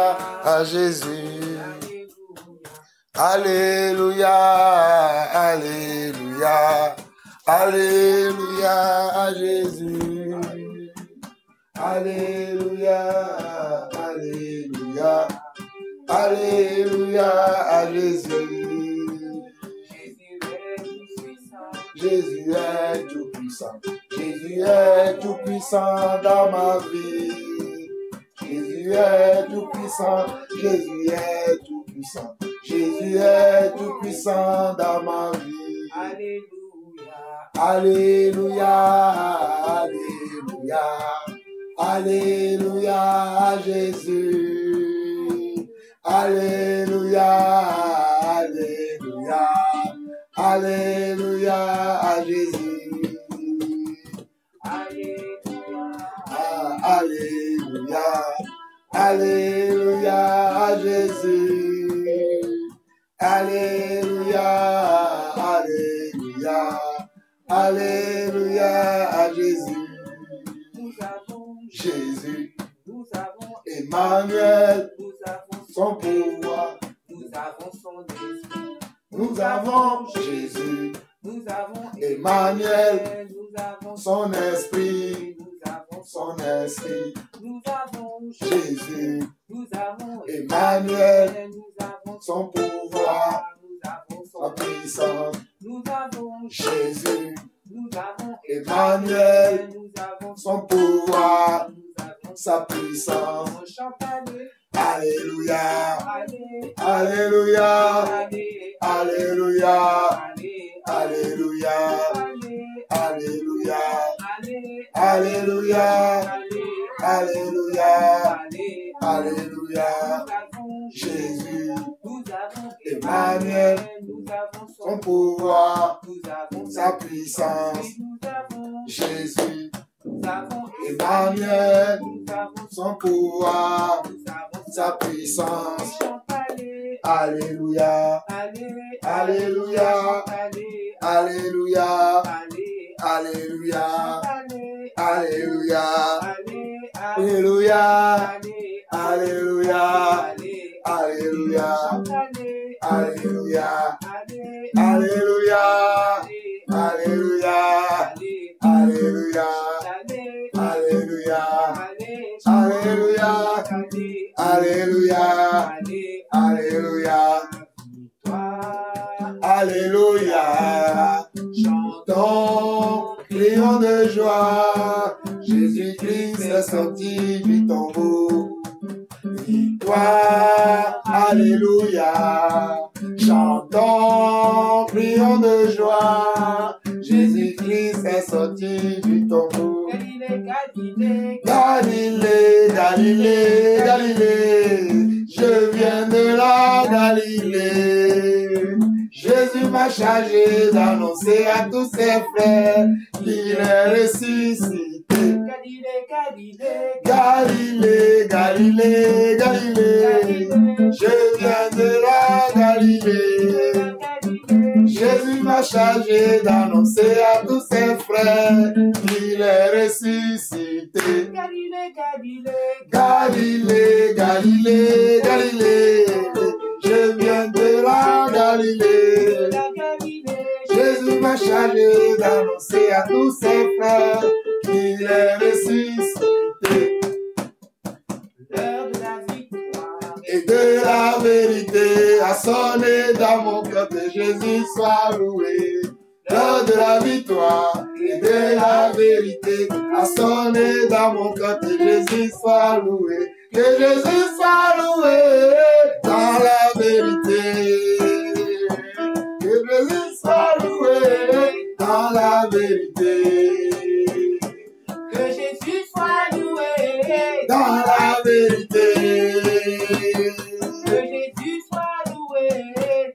à Jésus. Alléluia, alléluia, alléluia à Jésus. Alléluia, alléluia, alléluia à Jésus. Jésus est tout puissant. Jésus est tout puissant dans ma vie. Jésus est tout puissant. Jésus est tout puissant. Jésus est tout puissant dans ma vie. Alléluia, alléluia, alléluia à Jésus. Alléluia, alléluia, alléluia à Jésus. Alléluia, alléluia à Jésus. Alléluia, alléluia, alléluia à Jésus. Jésus, Emmanuel, son pouvoir, nous avons son esprit, nous avons Jésus, nous avons Emmanuel, nous avons son esprit, nous avons son esprit, nous avons Jésus, nous avons Emmanuel, nous avons son pouvoir, nous avons sa son puissance, nous avons Jésus, nous avons Emmanuel, nous avons son pouvoir, nous avons sa puissance. on chante Alléluia, allez alléluia, allez alléluia, allez alléluia, allez alléluia, allez alléluia, allez alléluia, alléluia. Jésus, nous avons Emmanuel, nous avons son pouvoir, nous avons sa puissance. nous avons Jésus, nous avons Emmanuel, nous avons son pouvoir, nous avons sa puissance. allez Alléluia, allez alléluia, allez alléluia, allez alléluia, allez alléluia, allez alléluia, allez alléluia, alléluia, alléluia, allez alléluia, alléluia, alléluia, alléluia, alléluia, alléluia, alléluia, alléluia. Chantons, crions de joie, Jésus-Christ est sorti du tombeau. Victoire, alléluia. Chantons, crions de joie, Jésus-Christ est sorti du tombeau. Galilée, Galilée, Galilée, je viens de la Galilée. Jésus m'a chargé d'annoncer à tous ses frères qu'il est ressuscité. Galilée, Galilée, Galilée, je viens de la Galilée. Jésus m'a chargé d'annoncer à tous ses frères qu'il est ressuscité. Galilée, Galilée, Galilée, je viens de la Galilée. Jésus m'a chargé d'annoncer à tous ses frères qu'il est ressuscité. L'heure de la victoire Et de la vérité a sonné dans mon cœur, que Jésus soit loué. L'heure de la victoire et de la vérité a sonné dans mon cœur, que Jésus soit loué. Que Jésus soit loué dans la vérité. Que Jésus soit loué dans la vérité. que Jésus soit loué Dans la vérité. que Jésus soit loué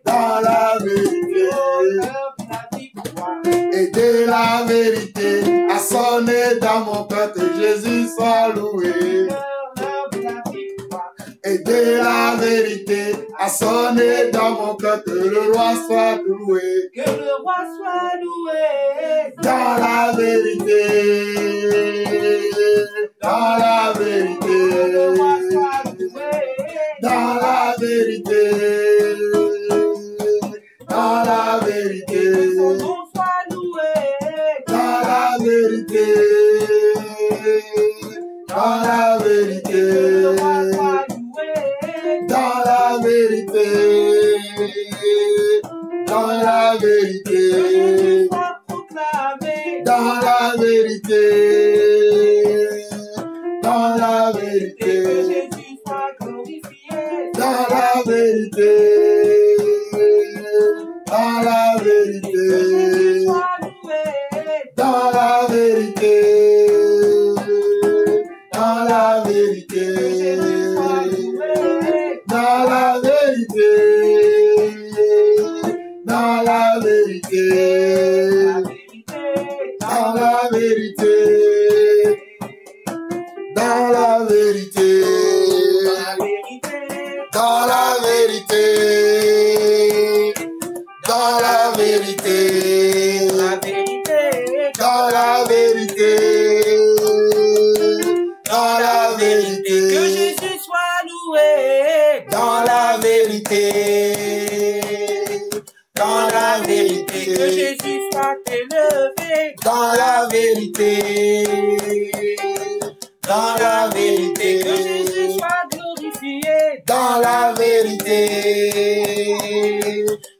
Dans la vérité. l'heure de la victoire Et de la vérité a sonné dans mon cœur, que Jésus soit loué. l'heure de la victoire Et de la vérité a sonné dans mon cœur, que le roi soit loué. que le roi soit loué Dans la vérité. Dans la que le roi vérité. soit loué vérité, dans la vérité, Que son nom soit loué. dans la vérité, dans la vérité, Que le roi soit loué. dans la vérité, dans la Que vérité, Jésus soit proclamé. dans la vérité, dans la vérité, Que Jésus soit glorifié. dans la vérité, dans la Que vérité, Jésus soit loué. dans la vérité, dans la vérité, Que Jésus soit loué. dans la vérité, dans la vérité, La vérité. dans la vérité, dans la vérité, dans la vérité, La vérité. dans la vérité, dans la vérité, Que Jésus soit loué. dans la vérité, dans la vérité, Que Jésus soit élevé. dans la vérité, dans la vérité, Que Jésus soit glorifié. dans la vérité,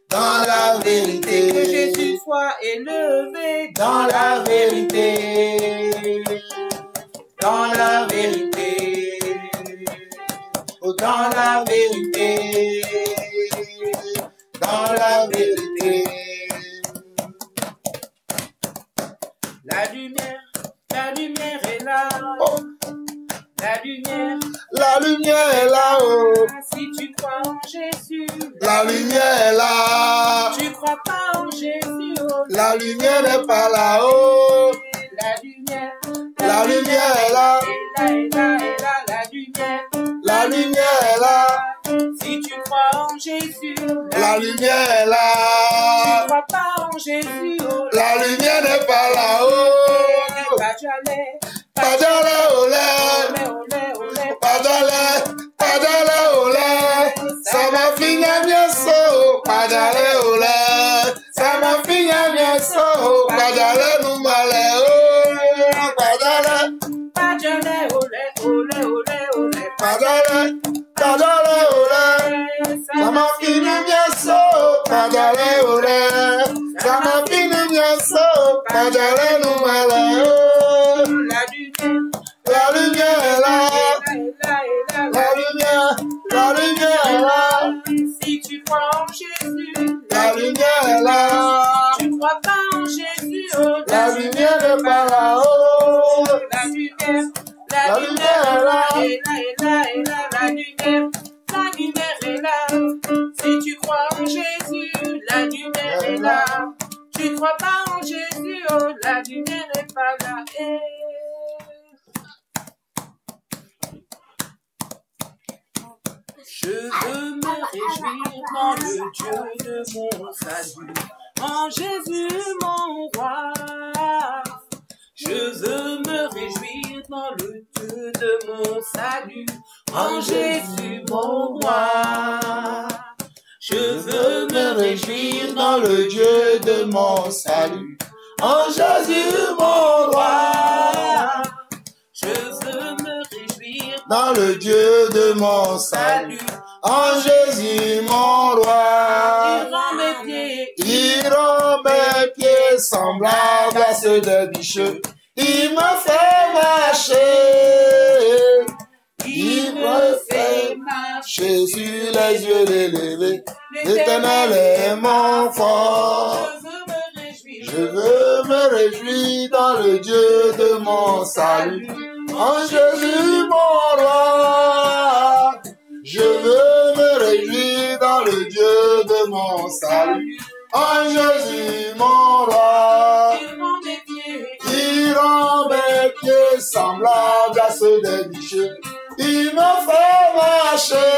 dans la Que vérité, Jésus soit élevé. dans la vérité, dans la vérité, oh, dans la vérité, dans la vérité. La lumière est là. Oh, La lumière. la lumière est là-haut, Si tu crois en Jésus. la lumière est là, Tu crois pas en Jésus. Oh. la lumière n'est pas là-haut, La lumière. la lumière est là, Et là, la lumière. la lumière est là, Si tu crois en Jésus. la lumière est Tu là, crois pas en Jésus. Oh. la lumière n'est pas là-haut, Pas d'aller. pas d'aller au lait, pas d'aller, au lait, ça m'a fini à bien so, pas d'aller au lait, ça m'a fini à bien so, pas d'aller nous malais, oh, pas d'aller, pas d'aller, au lait, ça m'a fini bien so, pas d'aller au lait, ça m'a fini bien so, pas d'aller nous malais, oh, la lumière est là, la lumière est là, Si tu crois en Jésus, la lumière est là, tu crois pas en Jésus. Oh, la lumière n'est pas là-haut, la lumière est là, la lumière est là. Si tu crois en Jésus, la lumière est là. Tu crois pas en Jésus, oh, la lumière n'est pas là. Je veux me réjouir dans le Dieu de mon salut, en Jésus mon roi. Je veux me réjouir dans le Dieu de mon salut, en Jésus mon roi. Je veux me réjouir dans le Dieu de mon salut, en Jésus mon roi, Je veux me réjouir dans le Dieu de mon salut, en Jésus mon roi. Il rend mes pieds semblables à ceux des bicheux. Il me fait marcher. Il me fait marcher sur les yeux élevés. L'Éternel est mon fort. Je veux me réjouir dans le Dieu de mon salut, en Jésus mon roi. Je veux me réjouir dans le Dieu de mon salut, en Jésus mon roi. Il rend mes pieds semblables à ceux des bicheux. Il me fait marcher.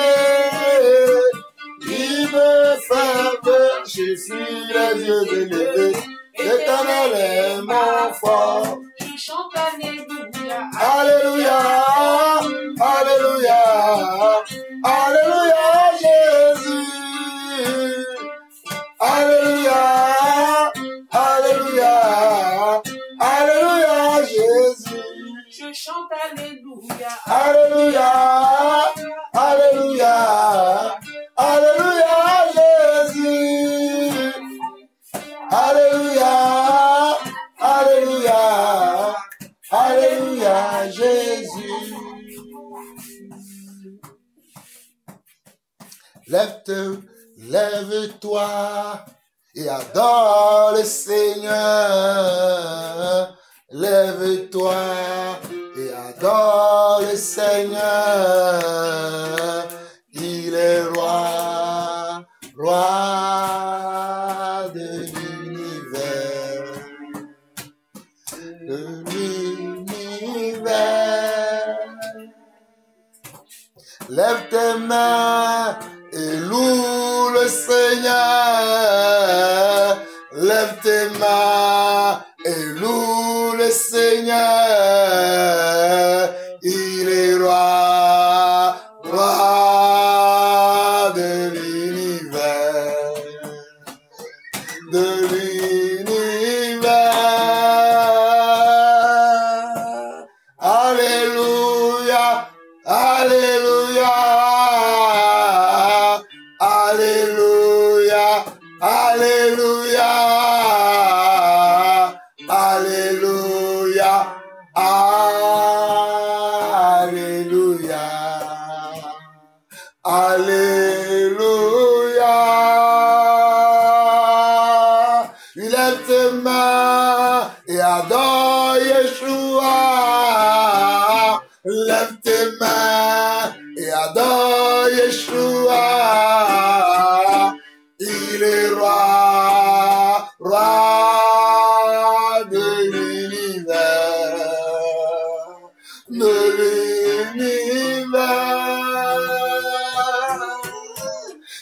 Il me fait marcher sur les yeux élevés. L'Éternel est mon fort. Je chante Alléluia. Alléluia, Alléluia, Alléluia, lève-toi et adore le Seigneur. Lève-toi et adore le Seigneur. Il est roi, roi de l'univers. De l'univers. Lève tes mains et loue le Seigneur. Lève tes mains et loue le Seigneur. Il est roi, roi de l'univers. De l'univers. Alléluia, alléluia. Alléluia, alléluia, alléluia, alléluia, alléluia. Lève tes mains et adore Yeshua. Lève tes mains et adore Yeshua. Il est roi, roi de l'univers, de l'univers.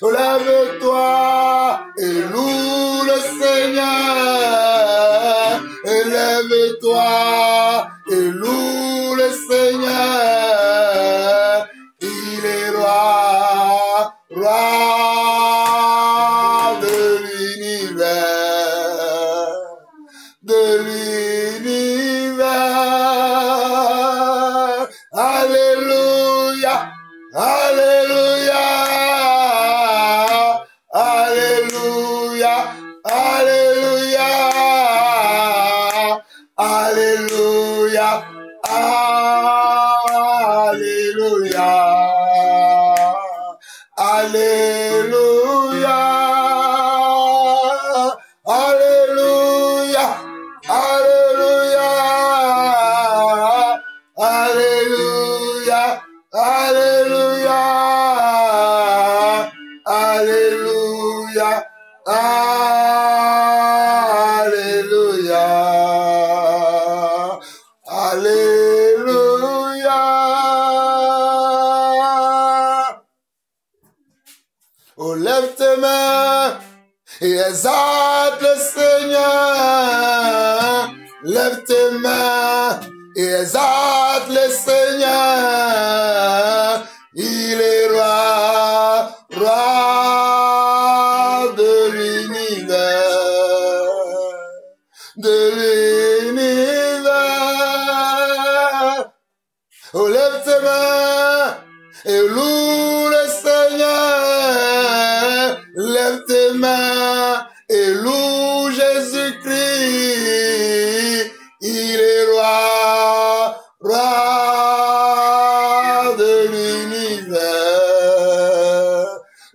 Lève-toi et loue le Seigneur. Lève-toi et loue le Seigneur. Il est roi, roi de l'univers, de l'univers. Alléluia, alléluia, alléluia, alléluia, alléluia, alléluia, alléluia, alléluia, alléluia, alléluia, alléluia, alléluia, alléluia, alléluia. Oh, lève tes mains et exalte le Seigneur. Lève tes mains et exalte le Seigneur. Il est roi, roi de l'univers, de l'univers. Oh, lève tes mains et loue le Seigneur. Lève tes mains et loue Jésus-Christ. Il est roi, roi de l'univers,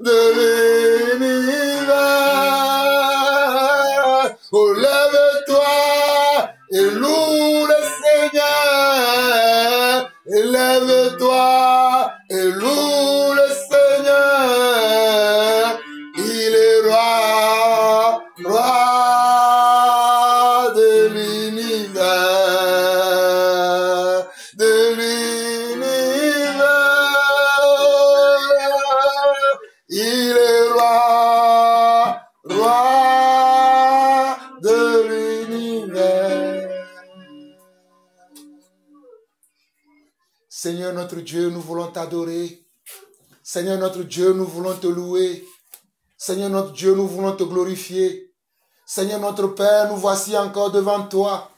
de l'univers. Oh, lève-toi et loue le Seigneur. Lève-toi et loue le Seigneur. Il est roi, roi de l'univers, de l'univers. Il est roi, roi de l'univers. Seigneur notre Dieu, nous voulons t'adorer. Seigneur notre Dieu, nous voulons te louer. Seigneur notre Dieu, nous voulons te glorifier. Seigneur notre Père, nous voici encore devant toi.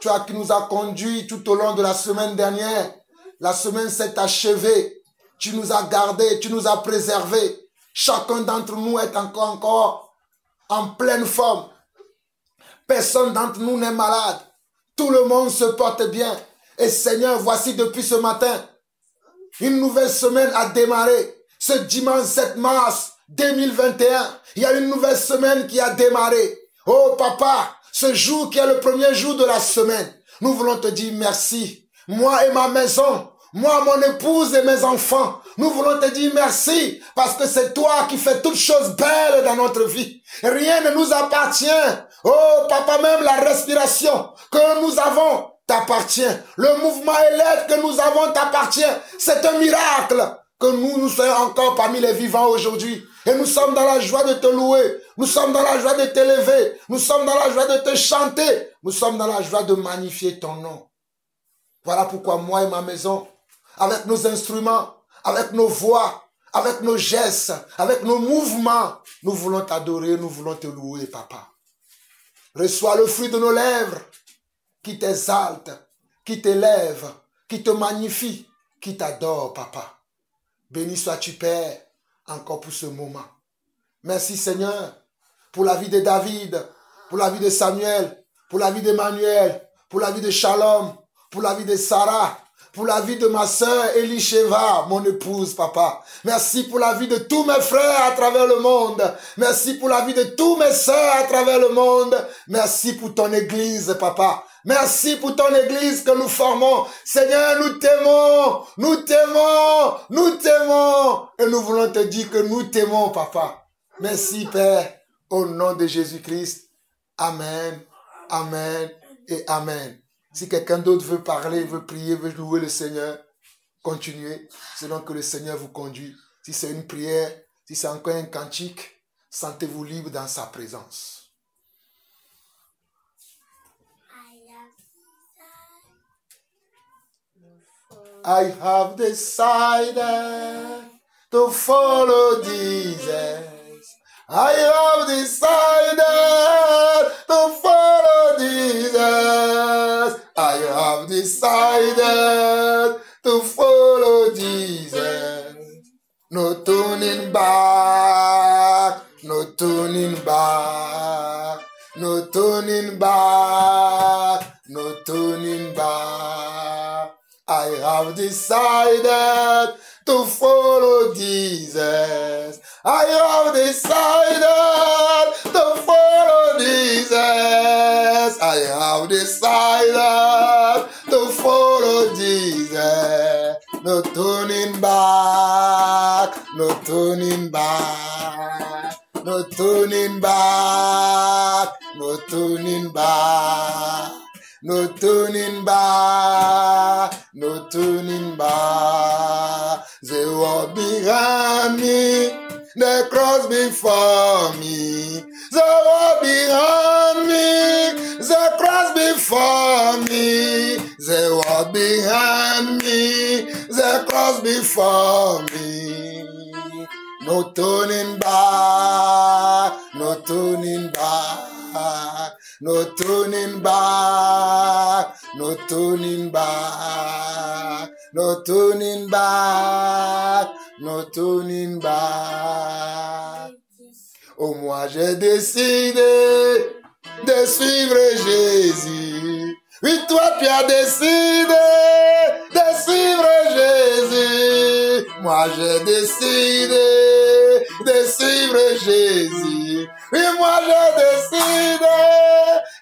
Toi qui nous as conduits tout au long de la semaine dernière. La semaine s'est achevée. Tu nous as gardés, tu nous as préservés. Chacun d'entre nous est encore en pleine forme. Personne d'entre nous n'est malade. Tout le monde se porte bien. Et Seigneur, voici depuis ce matin, une nouvelle semaine a démarré ce dimanche 7 mars 2021, il y a une nouvelle semaine qui a démarré. Oh papa, ce jour qui est le premier jour de la semaine, nous voulons te dire merci. Moi et ma maison, moi, mon épouse et mes enfants, nous voulons te dire merci parce que c'est toi qui fais toutes choses belles dans notre vie. Rien ne nous appartient. Oh papa, même la respiration que nous avons t'appartient. Le mouvement et l'aide que nous avons t'appartient. C'est un miracle que nous soyons encore parmi les vivants aujourd'hui. Et nous sommes dans la joie de te louer. Nous sommes dans la joie de t'élever. Nous sommes dans la joie de te chanter. Nous sommes dans la joie de magnifier ton nom. Voilà pourquoi moi et ma maison, avec nos instruments, avec nos voix, avec nos gestes, avec nos mouvements, nous voulons t'adorer, nous voulons te louer, papa. Reçois le fruit de nos lèvres qui t'exalte, qui t'élève, qui te magnifie, qui t'adore, papa. Béni sois-tu, Père, encore pour ce moment. Merci, Seigneur, pour la vie de David, pour la vie de Samuel, pour la vie d'Emmanuel, pour la vie de Shalom, pour la vie de Sarah, pour la vie de ma sœur Elisheva, mon épouse, papa. Merci pour la vie de tous mes frères à travers le monde. Merci pour la vie de tous mes sœurs à travers le monde. Merci pour ton église, papa. Merci pour ton église que nous formons. Seigneur, nous t'aimons, nous t'aimons, nous t'aimons. Et nous voulons te dire que nous t'aimons, papa. Merci, Père, au nom de Jésus-Christ. Amen, amen et amen. Si quelqu'un d'autre veut parler, veut prier, veut louer le Seigneur, continuez, selon que le Seigneur vous conduit. Si c'est une prière, si c'est encore un cantique, sentez-vous libre dans sa présence. I have decided to follow Jesus. I have decided to follow Jesus. I have decided to follow Jesus. No turning back, no turning back, no turning back, no turning back. I have decided to follow Jesus. I have decided to follow Jesus. I have decided to follow Jesus. No turning back, no turning back, no turning back, no turning back, no turning back, no turning back. The world behind me, the cross before me, the world behind me, the cross before me, the world behind me, the cross before me. No turning back, no turning back, no turning back, no turning back, no turning back, no turning back. Oh, moi j'ai décidé de suivre Jésus. Oui, toi tu as décidé de suivre Jésus. Moi j'ai décidé de suivre Jésus. Oui, moi j'ai décidé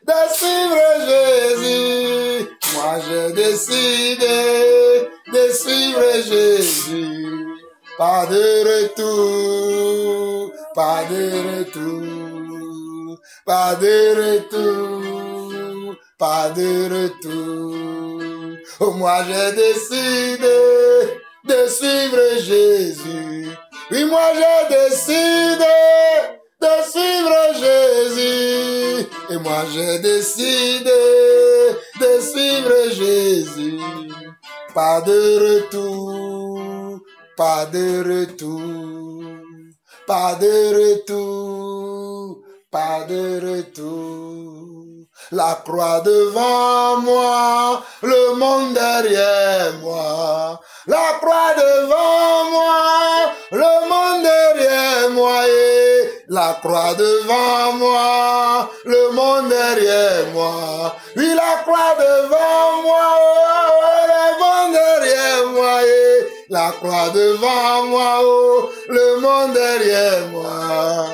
de suivre Jésus. Moi j'ai décidé de suivre Jésus. Pas de retour, pas de retour, pas de retour, pas de retour. Oh, moi j'ai décidé de suivre Jésus. Oui, moi j'ai décidé de suivre Jésus. Et moi j'ai décidé de suivre Jésus. Pas de retour, pas de retour, pas de retour, pas de retour. La croix devant moi, le monde derrière moi. La croix devant moi, le monde derrière moi. Et la croix devant moi, le monde derrière moi. Oui, la croix devant moi, le monde derrière moi. Et la croix devant moi, oh, le monde derrière moi.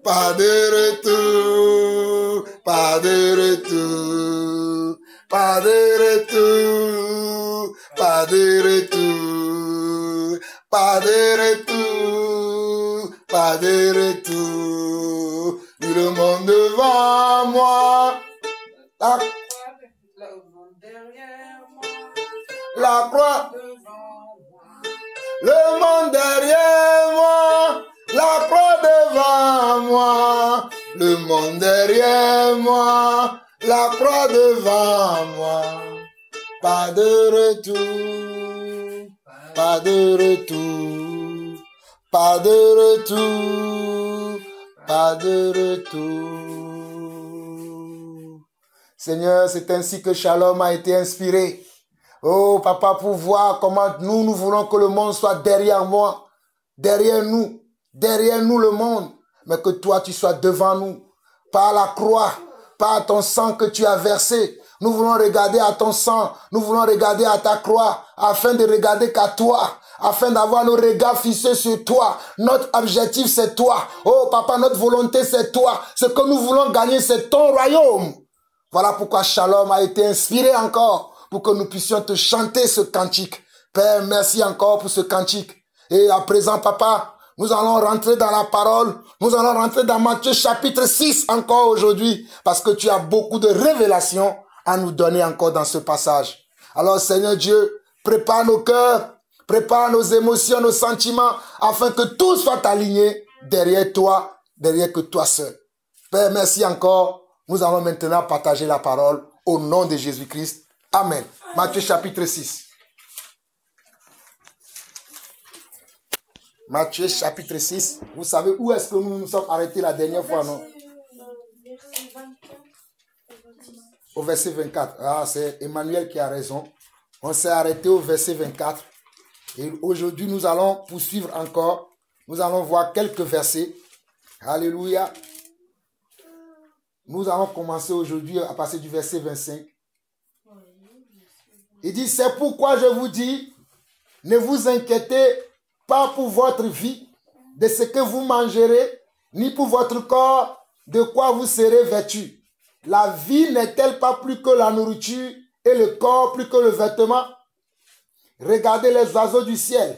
Pas de retour, pas de retour, pas de retour, pas de retour, pas de retour, pas de retour. Le monde devant moi, la croix, le monde derrière moi, la croix devant moi, le monde derrière moi, la croix devant moi. Pas de retour, pas de retour, pas de retour, pas de retour. Seigneur, c'est ainsi que Shalom a été inspiré. Oh, papa, pour voir comment nous voulons que le monde soit derrière moi, derrière nous le monde, mais que toi, tu sois devant nous, par la croix, par ton sang que tu as versé. Nous voulons regarder à ton sang, nous voulons regarder à ta croix, afin de regarder qu'à toi, afin d'avoir nos regards fixés sur toi. Notre objectif, c'est toi. Oh, papa, notre volonté, c'est toi. Ce que nous voulons gagner, c'est ton royaume. Voilà pourquoi Shalom a été inspiré encore, pour que nous puissions te chanter ce cantique. Père, merci encore pour ce cantique. Et à présent, papa, nous allons rentrer dans la parole. Nous allons rentrer dans Matthieu chapitre 6 encore aujourd'hui, parce que tu as beaucoup de révélations à nous donner encore dans ce passage. Alors, Seigneur Dieu, prépare nos cœurs, prépare nos émotions, nos sentiments, afin que tout soit aligné derrière toi, derrière que toi seul. Père, merci encore. Nous allons maintenant partager la parole au nom de Jésus-Christ. Amen. Matthieu chapitre 6. Matthieu chapitre 6. Vous savez où est-ce que nous nous sommes arrêtés la dernière fois, non? Au verset 24. Ah, c'est Emmanuel qui a raison. On s'est arrêté au verset 24. Et aujourd'hui, nous allons poursuivre encore. Nous allons voir quelques versets. Alléluia. Nous allons commencer aujourd'hui à passer du verset 25. Il dit, c'est pourquoi je vous dis, ne vous inquiétez pas pour votre vie, de ce que vous mangerez, ni pour votre corps, de quoi vous serez vêtus. La vie n'est-elle pas plus que la nourriture et le corps plus que le vêtement? Regardez les oiseaux du ciel.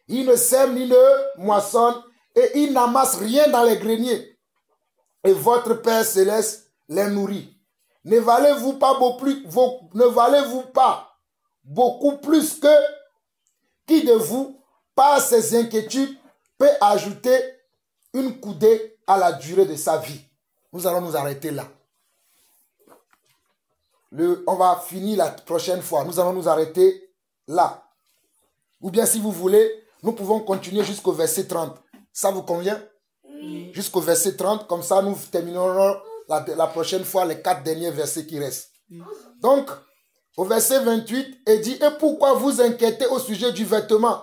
Ils ne sèment ni ne moissonnent et ils n'amassent rien dans les greniers. Et votre Père céleste les nourrit. Ne valez-vous pas beaucoup plus que qui de vous, par ses inquiétudes, peut ajouter une coudée à la durée de sa vie? Nous allons nous arrêter là. On va finir la prochaine fois. Nous allons nous arrêter là. Ou bien si vous voulez, nous pouvons continuer jusqu'au verset 30. Ça vous convient? Oui. Jusqu'au verset 30, comme ça nous terminerons la prochaine fois les 4 derniers versets qui restent. Oui. Donc, au verset 28, il dit, et pourquoi vous inquiétez au sujet du vêtement?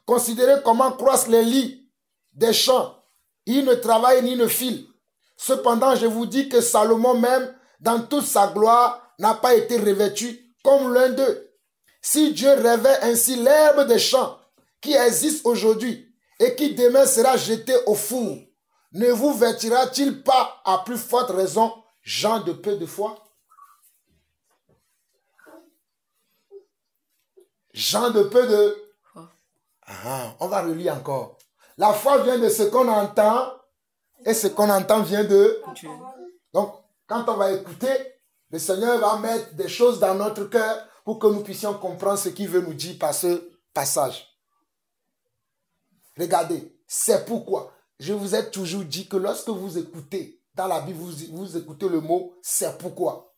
Considérez comment croissent les lits des champs. Ils ne travaillent ni ne filent. Cependant, je vous dis que Salomon même, dans toute sa gloire, n'a pas été revêtu comme l'un d'eux. Si Dieu revêt ainsi l'herbe des champs qui existe aujourd'hui et qui demain sera jetée au four, ne vous vêtira-t-il pas à plus forte raison, gens de peu de foi? Gens de peu de... on va relire encore. La foi vient de ce qu'on entend et ce qu'on entend vient de Dieu. Donc, quand on va écouter, le Seigneur va mettre des choses dans notre cœur pour que nous puissions comprendre ce qu'il veut nous dire par ce passage. Regardez, c'est pourquoi je vous ai toujours dit que lorsque vous écoutez, dans la Bible, vous écoutez le mot « c'est pourquoi ».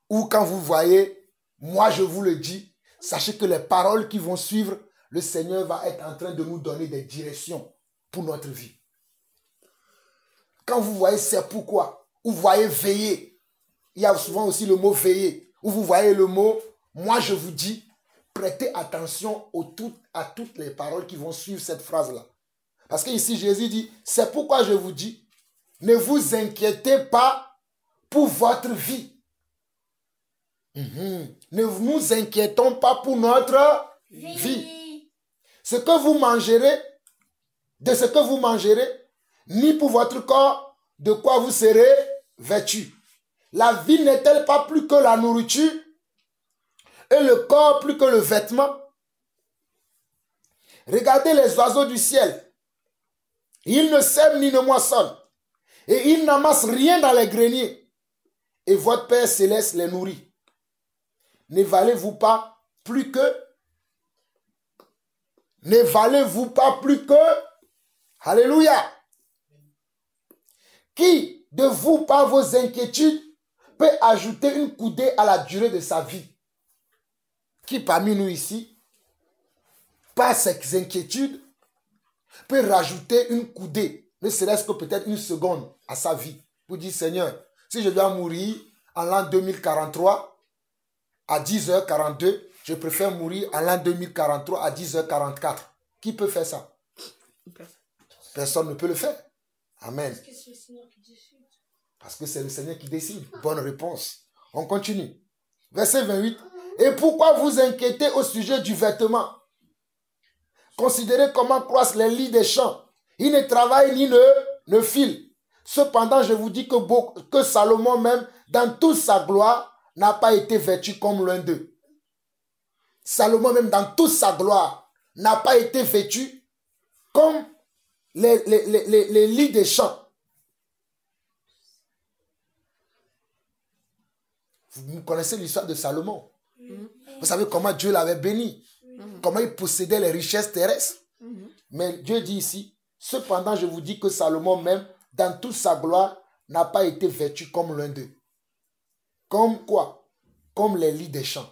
Ou quand vous voyez « moi je vous le dis », sachez que les paroles qui vont suivre, le Seigneur va être en train de nous donner des directions pour notre vie. Quand vous voyez « c'est pourquoi », ou vous voyez « veiller », il y a souvent aussi le mot « veiller », ou vous voyez le mot « moi je vous dis », prêtez attention à toutes les paroles qui vont suivre cette phrase-là. Parce que ici Jésus dit, c'est pourquoi je vous dis, ne vous inquiétez pas pour votre vie. Ne nous inquiétons pas pour notre vie. ce que vous mangerez, de ce que vous mangerez, ni pour votre corps, de quoi vous serez vêtus. La vie n'est-elle pas plus que la nourriture et le corps plus que le vêtement? Regardez les oiseaux du ciel. Ils ne sèment ni ne moissonnent. Et ils n'amassent rien dans les greniers. Et votre Père Céleste les nourrit. Ne valez-vous pas plus que? Ne valez-vous pas plus que? Alléluia. Qui de vous, par vos inquiétudes, peut ajouter une coudée à la durée de sa vie? Qui parmi nous ici, par ses inquiétudes, peut rajouter une coudée, ne serait-ce que peut-être une seconde à sa vie, pour dire, Seigneur, si je dois mourir en l'an 2043 à 10h42, je préfère mourir en l'an 2043 à 10h44. Qui peut faire ça? Personne ne peut le faire. Amen. Parce que c'est le Seigneur qui décide. Parce que c'est le Seigneur qui décide. Bonne réponse. On continue. Verset 28. Et pourquoi vous inquiétez au sujet du vêtement? Considérez comment croissent les lits des champs. Ils ne travaillent ni ne filent. Cependant, je vous dis que Salomon même, dans toute sa gloire, n'a pas été vêtu comme l'un d'eux. Salomon même, dans toute sa gloire, n'a pas été vêtu comme les lits des champs. Vous connaissez l'histoire de Salomon. Vous savez comment Dieu l'avait béni. Comment il possédait les richesses terrestres. Mais Dieu dit ici, cependant je vous dis que Salomon même, dans toute sa gloire, n'a pas été vêtu comme l'un d'eux. Comme quoi? Comme les lits des champs.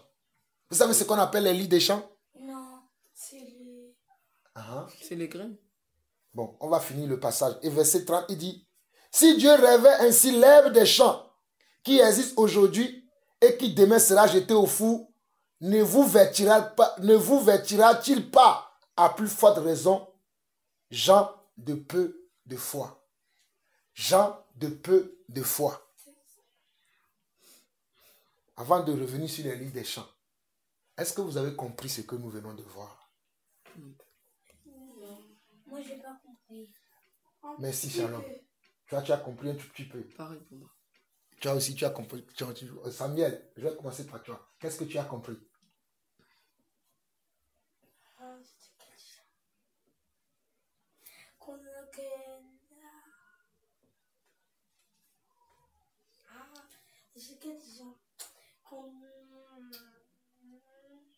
Vous savez ce qu'on appelle les lits des champs? Non, c'est les... C'est les graines. Bon, on va finir le passage. Et verset 30, il dit, si Dieu rêvait ainsi l'herbe des champs qui existe aujourd'hui et qui demain sera jeté au four, ne vous vêtira-t-il pas à plus forte raison, gens de peu de foi? Gens de peu de foi. Avant de revenir sur les lits des champs, est-ce que vous avez compris ce que nous venons de voir? Non, moi j'ai pas compris. Merci Shalom. Tu as compris un tout petit peu. Pareil pour moi. Tu as compris. Samuel, je vais commencer par toi. Qu'est-ce que tu as compris?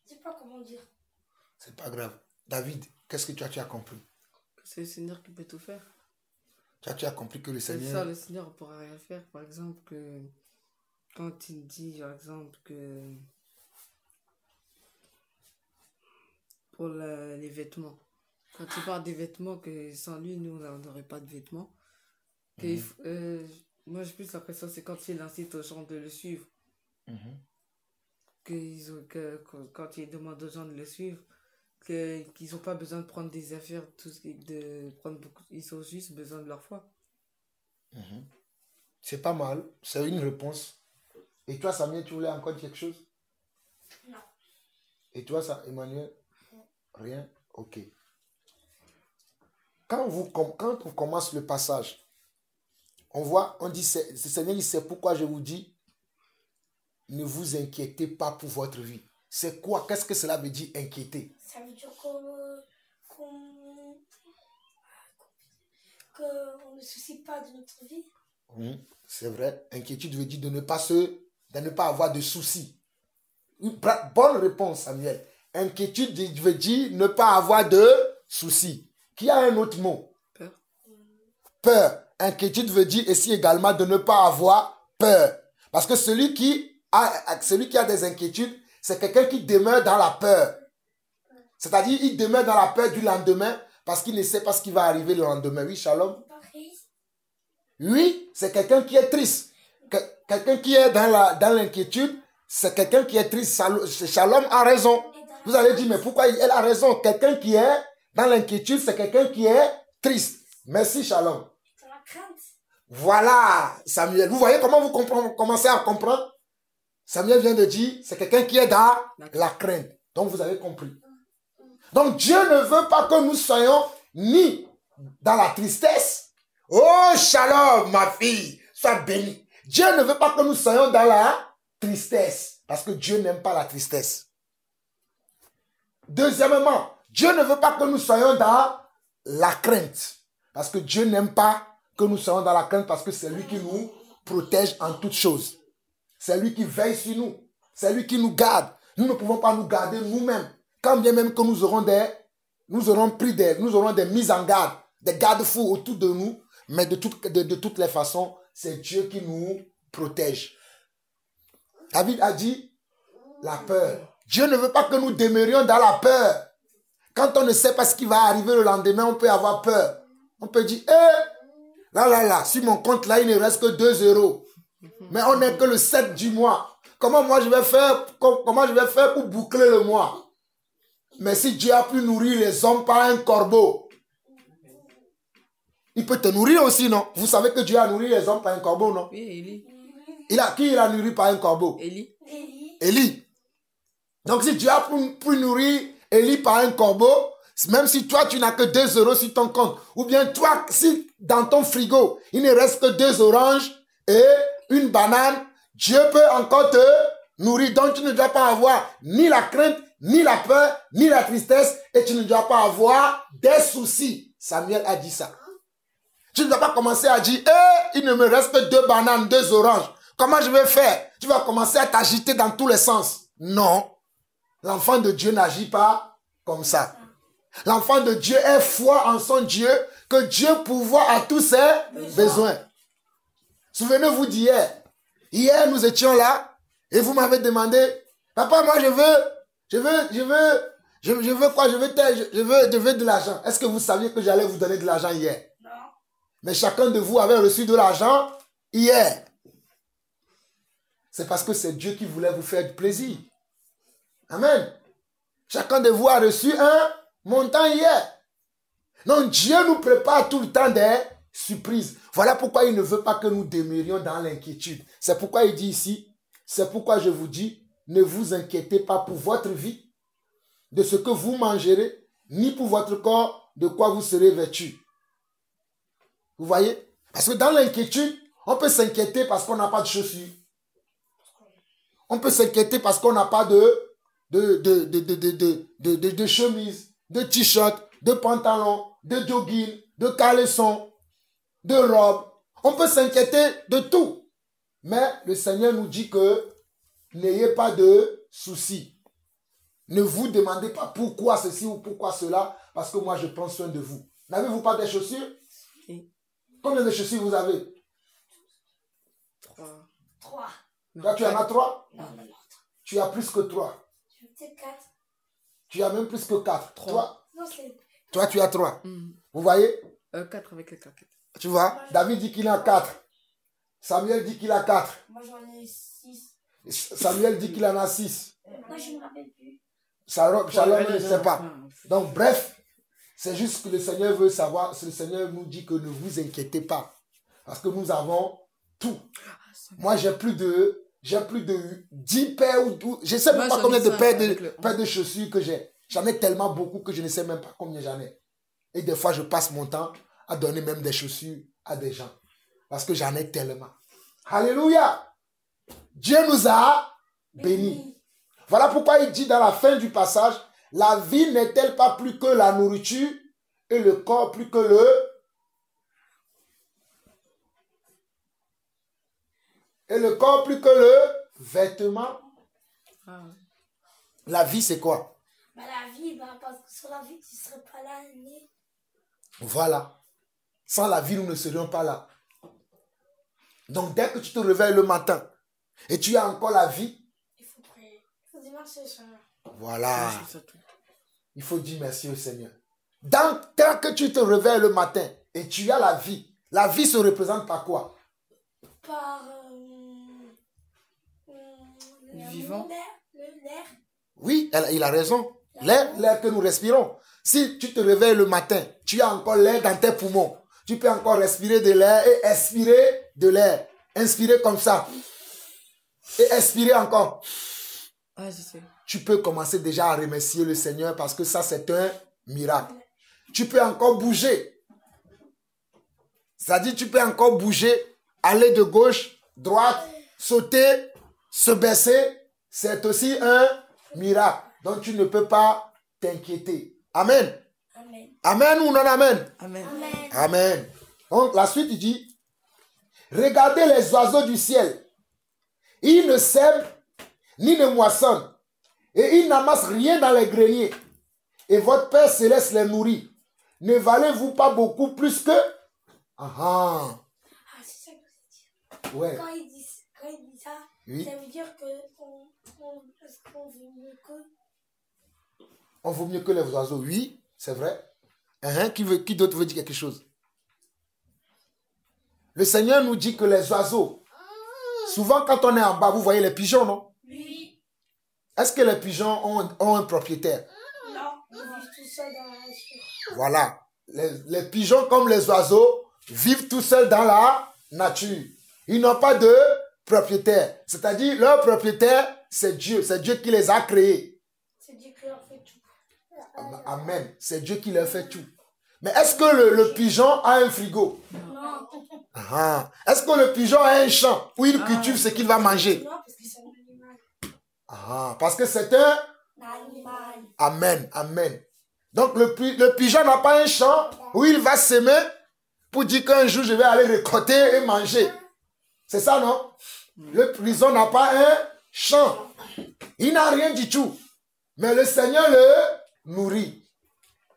Je sais pas comment dire. C'est pas grave. David, qu'est-ce que tu as compris? C'est le Seigneur qui peut tout faire. Tu as compris que le C'est Seigneur... ça, le Seigneur ne pourra rien faire. Par exemple, que quand il dit, par exemple, que pour les vêtements, quand il parle des vêtements, que sans lui, nous, on n'aurait pas de vêtements. Moi, j'ai plus l'impression, c'est quand il incite aux gens de le suivre. Quand il demande aux gens de le suivre, qu'ils n'ont pas besoin de prendre des affaires, ils ont juste besoin de leur foi. C'est pas mal, c'est une réponse. Et toi, Samuel, tu voulais encore dire quelque chose? Non. Et toi, Emmanuel? Rien? Ok. Quand on commence le passage, on dit, le Seigneur dit, c'est pourquoi je vous dis, ne vous inquiétez pas pour votre vie. C'est quoi? Qu'est-ce que cela veut dire, inquiéter? Ça veut dire qu'on ne se soucie pas de notre vie. C'est vrai. Inquiétude veut dire de ne pas avoir de soucis. Bonne réponse, Samuel. Inquiétude veut dire ne pas avoir de soucis. Qui a un autre mot? Peur. Peur. Inquiétude veut dire ici également de ne pas avoir peur. Parce que celui qui a des inquiétudes, c'est quelqu'un qui demeure dans la peur. C'est-à-dire, il demeure dans la peur du lendemain parce qu'il ne sait pas ce qui va arriver le lendemain. Oui, Shalom? Oui, c'est quelqu'un qui est triste. Quelqu'un qui est dans l'inquiétude, c'est quelqu'un qui est triste. Shalom a raison. Vous allez dire, mais pourquoi elle a raison? Quelqu'un qui est dans l'inquiétude, c'est quelqu'un qui est triste. Merci, Shalom. Voilà, Samuel. Vous voyez comment vous commencez à comprendre? Samuel vient de dire, c'est quelqu'un qui est dans la crainte. Donc, vous avez compris. Donc Dieu ne veut pas que nous soyons ni dans la tristesse. Oh, shalom, ma fille, sois bénie. Dieu ne veut pas que nous soyons dans la tristesse, parce que Dieu n'aime pas la tristesse. Deuxièmement, Dieu ne veut pas que nous soyons dans la crainte, parce que Dieu n'aime pas que nous soyons dans la crainte, parce que c'est lui qui nous protège en toutes choses. C'est lui qui veille sur nous. C'est lui qui nous garde. Nous ne pouvons pas nous garder nous-mêmes. Quand bien même que nous aurons des mises en garde, des garde-fous autour de nous, mais de toutes les façons, c'est Dieu qui nous protège. David a dit la peur. Dieu ne veut pas que nous demeurions dans la peur. Quand on ne sait pas ce qui va arriver le lendemain, on peut avoir peur. On peut dire, là, sur mon compte là, il ne reste que 2 euros. Mais on n'est que le 7 du mois. Comment je vais faire pour boucler le mois? Mais si Dieu a pu nourrir les hommes par un corbeau, il peut te nourrir aussi, non? Vous savez que Dieu a nourri les hommes par un corbeau, non? Oui, Élie. Qui il a nourri par un corbeau? Élie. Donc si Dieu a pu nourrir Élie par un corbeau, même si toi tu n'as que 2 euros sur ton compte, ou bien toi, si dans ton frigo, il ne reste que 2 oranges et une banane, Dieu peut encore te nourrir. Donc tu ne dois pas avoir ni la crainte, ni la peur, ni la tristesse, et tu ne dois pas avoir des soucis. Samuel a dit ça. Tu ne dois pas commencer à dire, il ne me reste que 2 bananes, 2 oranges. Comment je vais faire? Tu vas commencer à t'agiter dans tous les sens. Non. L'enfant de Dieu n'agit pas comme ça. L'enfant de Dieu est foi en son Dieu, que Dieu pourvoit à tous ses besoins. Souvenez-vous d'hier. Hier, nous étions là, et vous m'avez demandé, papa, moi je veux quoi? Je veux de l'argent. Est-ce que vous saviez que j'allais vous donner de l'argent hier? Non. Mais chacun de vous avait reçu de l'argent hier. C'est parce que c'est Dieu qui voulait vous faire du plaisir. Amen. Chacun de vous a reçu un montant hier. Donc Dieu nous prépare tout le temps des surprises. Voilà pourquoi il ne veut pas que nous demeurions dans l'inquiétude. C'est pourquoi il dit ici, c'est pourquoi je vous dis, ne vous inquiétez pas pour votre vie, de ce que vous mangerez, ni pour votre corps, de quoi vous serez vêtus. Vous voyez? Parce que dans l'inquiétude, on peut s'inquiéter parce qu'on n'a pas de chaussures. On peut s'inquiéter parce qu'on n'a pas de chemise, de t-shirt, de pantalon, de jogging, de caleçon, de robe. On peut s'inquiéter de tout. Mais le Seigneur nous dit que n'ayez pas de soucis. Ne vous demandez pas pourquoi ceci ou pourquoi cela, parce que moi je prends soin de vous. N'avez-vous pas des chaussures? Oui. Combien de chaussures vous avez? 3. Toi, tu en as 3? Non. Tu as plus que 3. C'est 4. Tu as même plus que 4. 3. Toi, tu as 3. Vous voyez? 4 avec les claquettes. Tu vois? David dit qu'il a 4. Samuel dit qu'il a 4. Moi, j'en ai 6. Samuel dit qu'il en a 6. Moi, je ne me rappelle plus. Shalom ne sait pas. Donc, bref, c'est juste que le Seigneur veut savoir. Le Seigneur nous dit que ne vous inquiétez pas. Parce que nous avons tout. Moi, j'ai plus de 10 paires ou 12. Je ne sais même pas combien de paires de chaussures que j'ai. J'en ai tellement beaucoup que je ne sais même pas combien j'en ai. Et des fois, je passe mon temps à donner même des chaussures à des gens. Parce que j'en ai tellement. Alléluia! Dieu nous a bénis. Voilà pourquoi il dit dans la fin du passage, la vie n'est-elle pas plus que la nourriture et le corps plus que le... Et le corps plus que le vêtement. La vie, c'est quoi? La vie, parce que sans la vie, tu ne serais pas là. Voilà. Sans la vie, nous ne serions pas là. Donc, dès que tu te réveilles le matin et tu as encore la vie, il faut prier. Il faut dire merci au Seigneur. Voilà. Il faut dire merci au Seigneur. Dès que tu te réveilles le matin et tu as la vie se représente par quoi? Par vivant. L'air. Oui, il a raison. L'air que nous respirons. Si tu te réveilles le matin, tu as encore l'air dans tes poumons. Tu peux encore respirer de l'air et expirer de l'air. Inspirer comme ça. Et expirer encore. Ah, je sais. tu peux commencer déjà à remercier le Seigneur parce que ça, c'est un miracle. Tu peux encore bouger. C'est-à-dire, tu peux encore bouger, aller de gauche, droite, sauter, se baisser. C'est aussi un miracle. Donc, tu ne peux pas t'inquiéter. Amen. Amen. Amen ou non amen? Amen. Amen. Amen. Donc, la suite, il dit, regardez les oiseaux du ciel. Ils ne sèment ni ne moissonnent. Et ils n'amassent rien dans les greniers. Et votre Père Céleste les nourrit. Ne valez-vous pas beaucoup plus que... Ah, Ah, c'est ça que je veux dire. ouais. Quand il dit ça, Oui. ça veut dire que est-ce qu'on veut mieux que... On vaut mieux que les oiseaux. Oui, c'est vrai. Qui d'autre veut dire quelque chose? Le Seigneur nous dit que les oiseaux, souvent quand on est en bas, vous voyez les pigeons, non? Oui. Est-ce que les pigeons ont un propriétaire? Non, ils vivent tout seuls dans la nature. Voilà. Les pigeons, comme les oiseaux, vivent tout seuls dans la nature. Ils n'ont pas de propriétaire. C'est-à-dire, leur propriétaire, c'est Dieu. C'est Dieu qui les a créés. C'est Dieu qui leur fait tout. Amen. C'est Dieu qui leur fait tout. Mais est-ce que le pigeon a un frigo? Non. Ah. Est-ce que le pigeon a un champ où il cultive ce qu'il va manger? Non, parce que c'est un animal. Ah. Parce que c'est un... Animal. Amen. Amen. Donc, le pigeon n'a pas un champ où il va s'aimer pour dire qu'un jour, je vais aller récolter et manger. C'est ça, non? Le pigeon n'a pas un champ. Il n'a rien du tout. Mais le Seigneur le nourrit.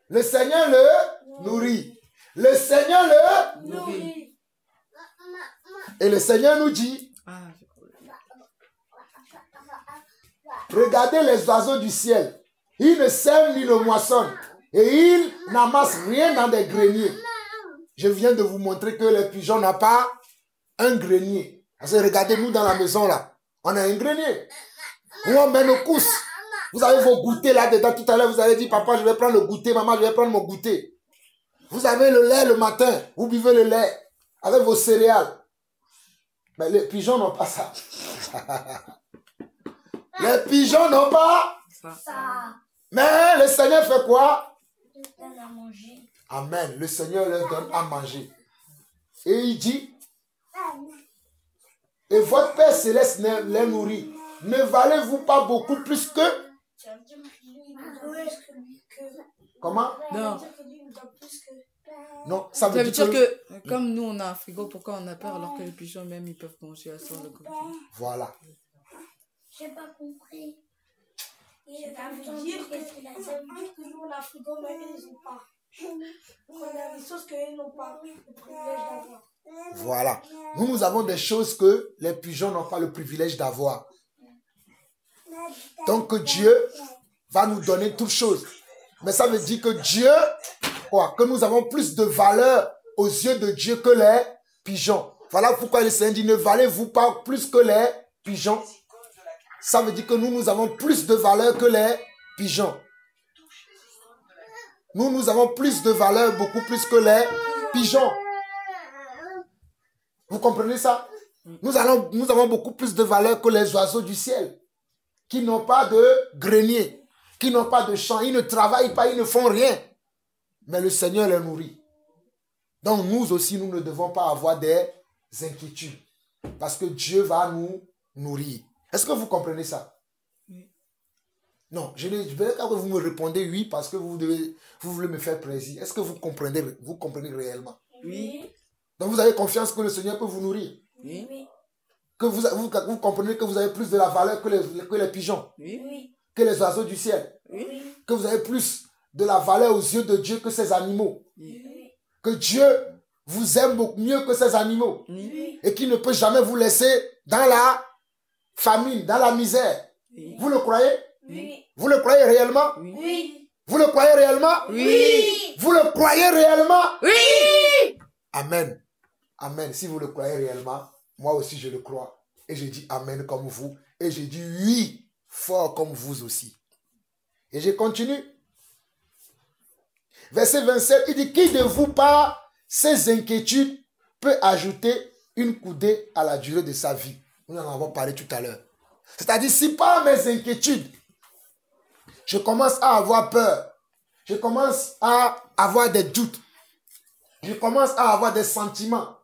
Le Seigneur le nourrit. Le Seigneur le... Nourrit. Et le Seigneur nous dit, Ah, j'ai compris. regardez les oiseaux du ciel. Ils ne sèment ni ne moissonnent. Et ils n'amassent rien dans des greniers. Je viens de vous montrer que les pigeons n'ont pas un grenier. Parce que regardez-nous dans la maison là. On a un grenier. Où on met nos cousses. Vous avez vos goûters là-dedans. Tout à l'heure, vous avez dit, papa, je vais prendre le goûter. Maman, je vais prendre mon goûter. Vous avez le lait le matin. Vous buvez le lait avec vos céréales. Mais les pigeons n'ont pas ça. Les pigeons n'ont pas. Ça Mais le Seigneur fait quoi? donne à manger. Amen. Le Seigneur leur donne à manger. Et il dit, et votre Père Céleste les nourrit. Ne valez-vous pas beaucoup plus que... Tu vas me dire qu'il nous donne plus que lui que... Comment? Tu vas Non. me dire que lui nous donne plus que... Non, ça Ça veut veut dire dire que... que, comme nous, on a un frigo, pourquoi on a peur alors que les pigeons, même, ils peuvent manger à son le Voilà. J'ai pas compris. Ça veut dire que nous, on a frigo, mais eux, ils n'ont pas. On a des choses qu'eux n'ont pas le privilège d'avoir. Voilà. Nous avons des choses que les pigeons n'ont pas le privilège d'avoir. Donc Dieu va nous donner toutes choses. Mais ça veut dire que Dieu, quoi, que nous avons plus de valeur aux yeux de Dieu que les pigeons. Voilà pourquoi le Seigneur dit, ne valez-vous pas plus que les pigeons. Ça veut dire que nous avons plus de valeur que les pigeons. Nous avons plus de valeur, beaucoup plus que les pigeons. Vous comprenez ça? Nous avons beaucoup plus de valeur que les oiseaux du ciel, qui n'ont pas de grenier, qui n'ont pas de champ, ils ne travaillent pas, ils ne font rien. Mais le Seigneur les nourrit. Donc nous aussi, nous ne devons pas avoir des inquiétudes, parce que Dieu va nous nourrir. Est-ce que vous comprenez ça? Oui. Non, je veux que vous me répondez oui, parce que vous voulez me faire plaisir. Est-ce que vous comprenez réellement? Oui. Donc vous avez confiance que le Seigneur peut vous nourrir? Oui. Oui. Que vous comprenez que vous avez plus de la valeur que les pigeons, Oui. Oui. que les oiseaux du ciel, Oui. Oui. que vous avez plus de la valeur aux yeux de Dieu que ces animaux, Oui. que Dieu vous aime beaucoup mieux que ces animaux Oui. et qu'il ne peut jamais vous laisser dans la famine, dans la misère. Oui. Vous le croyez? Oui. Vous le croyez réellement? Oui. Oui. Vous le croyez réellement? Oui. Vous le croyez réellement? Oui. Amen. Amen. Si vous le croyez réellement, moi aussi je le crois. Et je dis Amen comme vous. Et je dis oui, fort comme vous aussi. Et je continue. Verset 27, il dit, qui de vous par ses inquiétudes peut ajouter une coudée à la durée de sa vie? Nous en avons parlé tout à l'heure. C'est-à-dire, si par mes inquiétudes, je commence à avoir peur, je commence à avoir des doutes, je commence à avoir des sentiments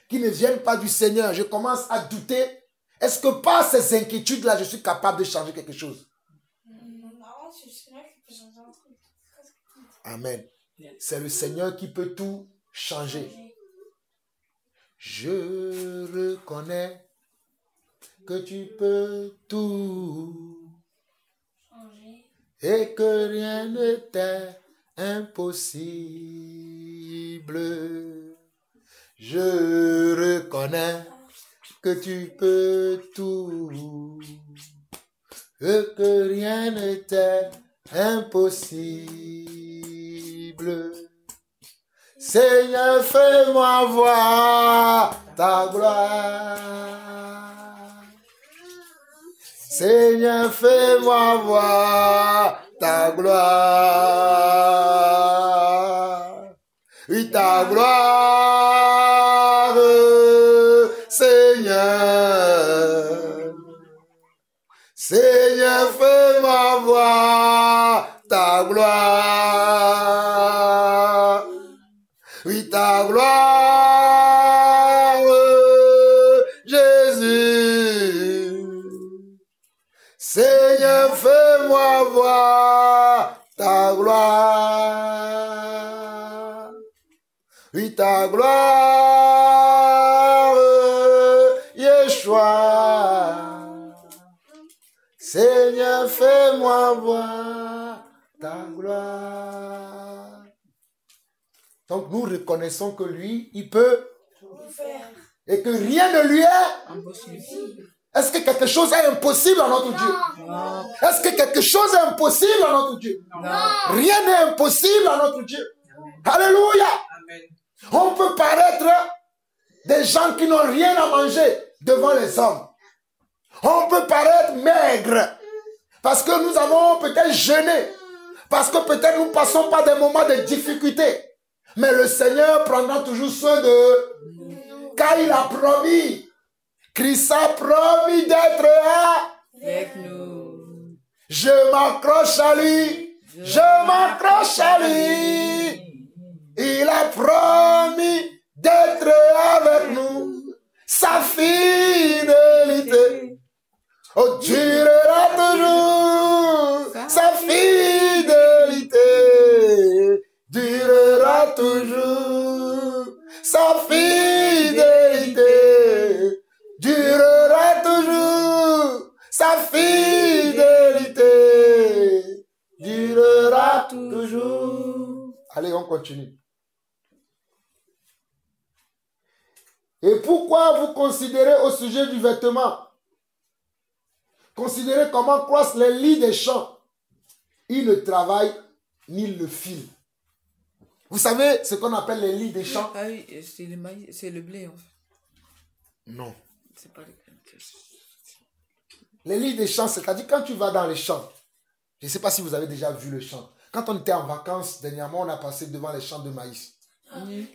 qui ne viennent pas du Seigneur, je commence à douter, est-ce que par ces inquiétudes-là, je suis capable de changer quelque chose? Amen. C'est le Seigneur qui peut tout changer. Je reconnais que tu peux tout changer et que rien ne t'est impossible. Je reconnais que tu peux tout et que rien ne t'est impossible. Seigneur, fais-moi voir ta gloire. Seigneur, fais-moi voir ta gloire. Oui, ta gloire, Seigneur. Seigneur, fais-moi voir ta gloire. Oui, ta gloire, Jésus. Seigneur, fais-moi voir ta gloire. Oui, ta gloire, Yeshua. Seigneur, fais-moi voir ta gloire. Donc nous reconnaissons que lui, il peut faire. Et que rien ne lui est impossible. Est-ce que quelque chose est impossible à notre Dieu? Non. Est-ce que quelque chose est impossible à notre Dieu? Non. Rien n'est impossible à notre Dieu. Amen. Alléluia. Amen. On peut paraître des gens qui n'ont rien à manger devant les hommes. On peut paraître maigre parce que nous avons peut-être jeûné, parce que peut-être nous passons par des moments de difficulté. Mais le Seigneur prendra toujours soin de... Car il a promis. Christ a promis d'être avec nous. Je m'accroche à lui. Je m'accroche à lui. Il a promis d'être avec nous. Sa fidélité durera toujours. Sa fidélité durera toujours. Sa fidélité durera toujours. Sa fidélité durera toujours. Allez, on continue. Et pourquoi vous considérez au sujet du vêtement? Considérez comment croissent les lits des champs. Ils ne travaillent ni le fil. Vous savez ce qu'on appelle les lits des champs? Ah oui, c'est le maïs, c'est le blé en fait. Non. C'est pas les... Les lits des champs, c'est-à-dire quand tu vas dans les champs. Je ne sais pas si vous avez déjà vu le champ. Quand on était en vacances, dernièrement, on a passé devant les champs de maïs.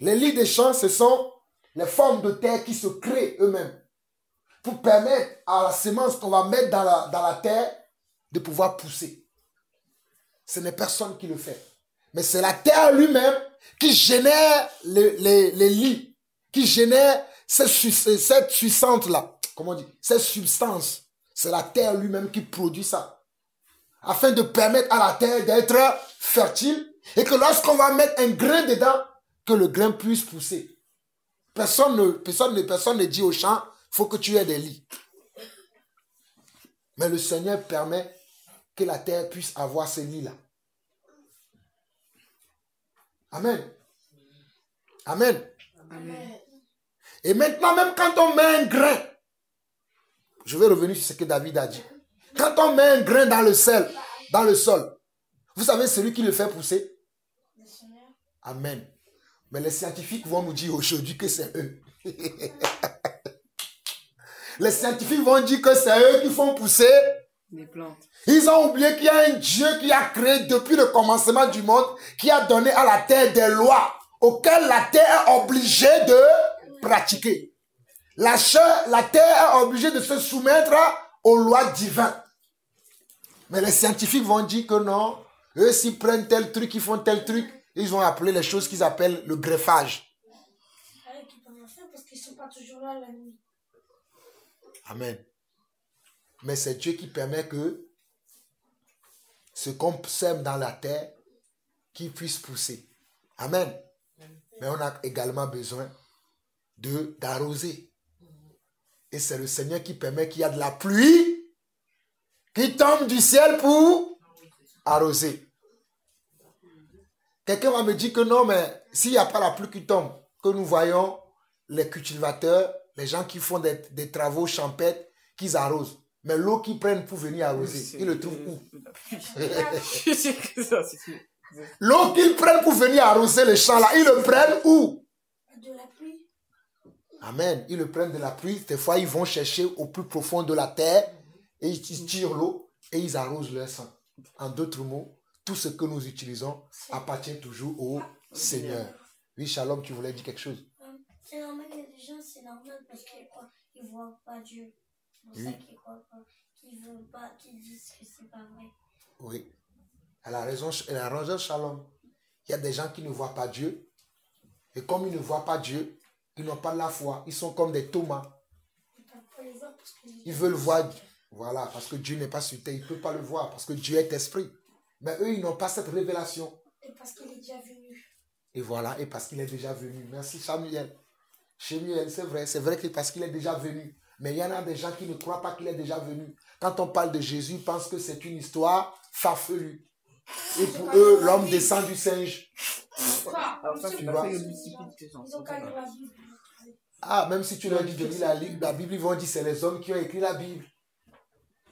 Les lits des champs, ce sont les formes de terre qui se créent eux-mêmes pour permettre à la semence qu'on va mettre dans la terre de pouvoir pousser. Ce n'est personne qui le fait. Mais c'est la terre lui-même qui génère les lits, qui génère cette substance-là. Comment on dit? Cette substance. C'est la terre lui-même qui produit ça. Afin de permettre à la terre d'être fertile et que lorsqu'on va mettre un grain dedans, que le grain puisse pousser. Personne ne dit au champ, il faut que tu aies des lits. Mais le Seigneur permet que la terre puisse avoir ces lits-là. Amen. Amen. Amen. Et maintenant, même quand on met un grain, je vais revenir sur ce que David a dit. Quand on met un grain dans le sol, vous savez celui qui le fait pousser? Amen. Mais les scientifiques vont nous dire aujourd'hui que c'est eux. Les scientifiques vont dire que c'est eux qui font pousser les plantes. Ils ont oublié qu'il y a un Dieu qui a créé depuis le commencement du monde, qui a donné à la terre des lois auxquelles la terre est obligée de pratiquer. La terre est obligée de se soumettre aux lois divines. Mais les scientifiques vont dire que non, eux s'ils prennent tel truc, ils font tel truc, ils vont appeler les choses qu'ils appellent le greffage. Ils peuvent rien faire parce qu'ils ne sont pas toujours là la nuit. Amen. Mais c'est Dieu qui permet que ce qu'on sème dans la terre, qu'il puisse pousser. Amen. Mais on a également besoin d'arroser. Et c'est le Seigneur qui permet qu'il y a de la pluie qui tombe du ciel pour arroser. Quelqu'un va me dire que non, mais s'il n'y a pas la pluie qui tombe, que nous voyons les cultivateurs, les gens qui font des travaux champêtres, qu'ils arrosent. Mais l'eau qu'ils prennent pour venir arroser, ils le trouvent où? L'eau qu'ils prennent pour venir arroser les champs là, ils le prennent où? De la pluie. Amen. Ils le prennent de la pluie. Des fois, ils vont chercher au plus profond de la terre et ils tirent l'eau et ils arrosent leur sang. En d'autres mots, tout ce que nous utilisons appartient toujours au Seigneur. Oui, Shalom, tu voulais dire quelque chose? C'est normal, il y a des gens, c'est normal parce qu'ils ne voient pas Dieu. C'est pour ça qu'ils ne croient pas, qu'ils veulent pas, qu'ils disent que c'est pas vrai. Oui. Elle a raison, Shalom. Il y a des gens qui ne voient pas Dieu. Et comme ils ne voient pas Dieu, ils n'ont pas la foi. Ils sont comme des Thomas. Ils veulent voir. Voilà, parce que Dieu n'est pas sur terre. Ils ne peuvent pas le voir parce que Dieu est esprit. Mais eux, ils n'ont pas cette révélation. Et parce qu'il est déjà venu. Et voilà, et parce qu'il est déjà venu. Merci Samuel. Samuel, c'est vrai que parce qu'il est déjà venu. Mais il y en a des gens qui ne croient pas qu'il est déjà venu. Quand on parle de Jésus, ils pensent que c'est une histoire farfelue. Et pour eux, l'homme descend du singe. Tu vois? Ah, même si tu leur dis de lire la Bible, ils vont dire que c'est les hommes qui ont écrit la Bible.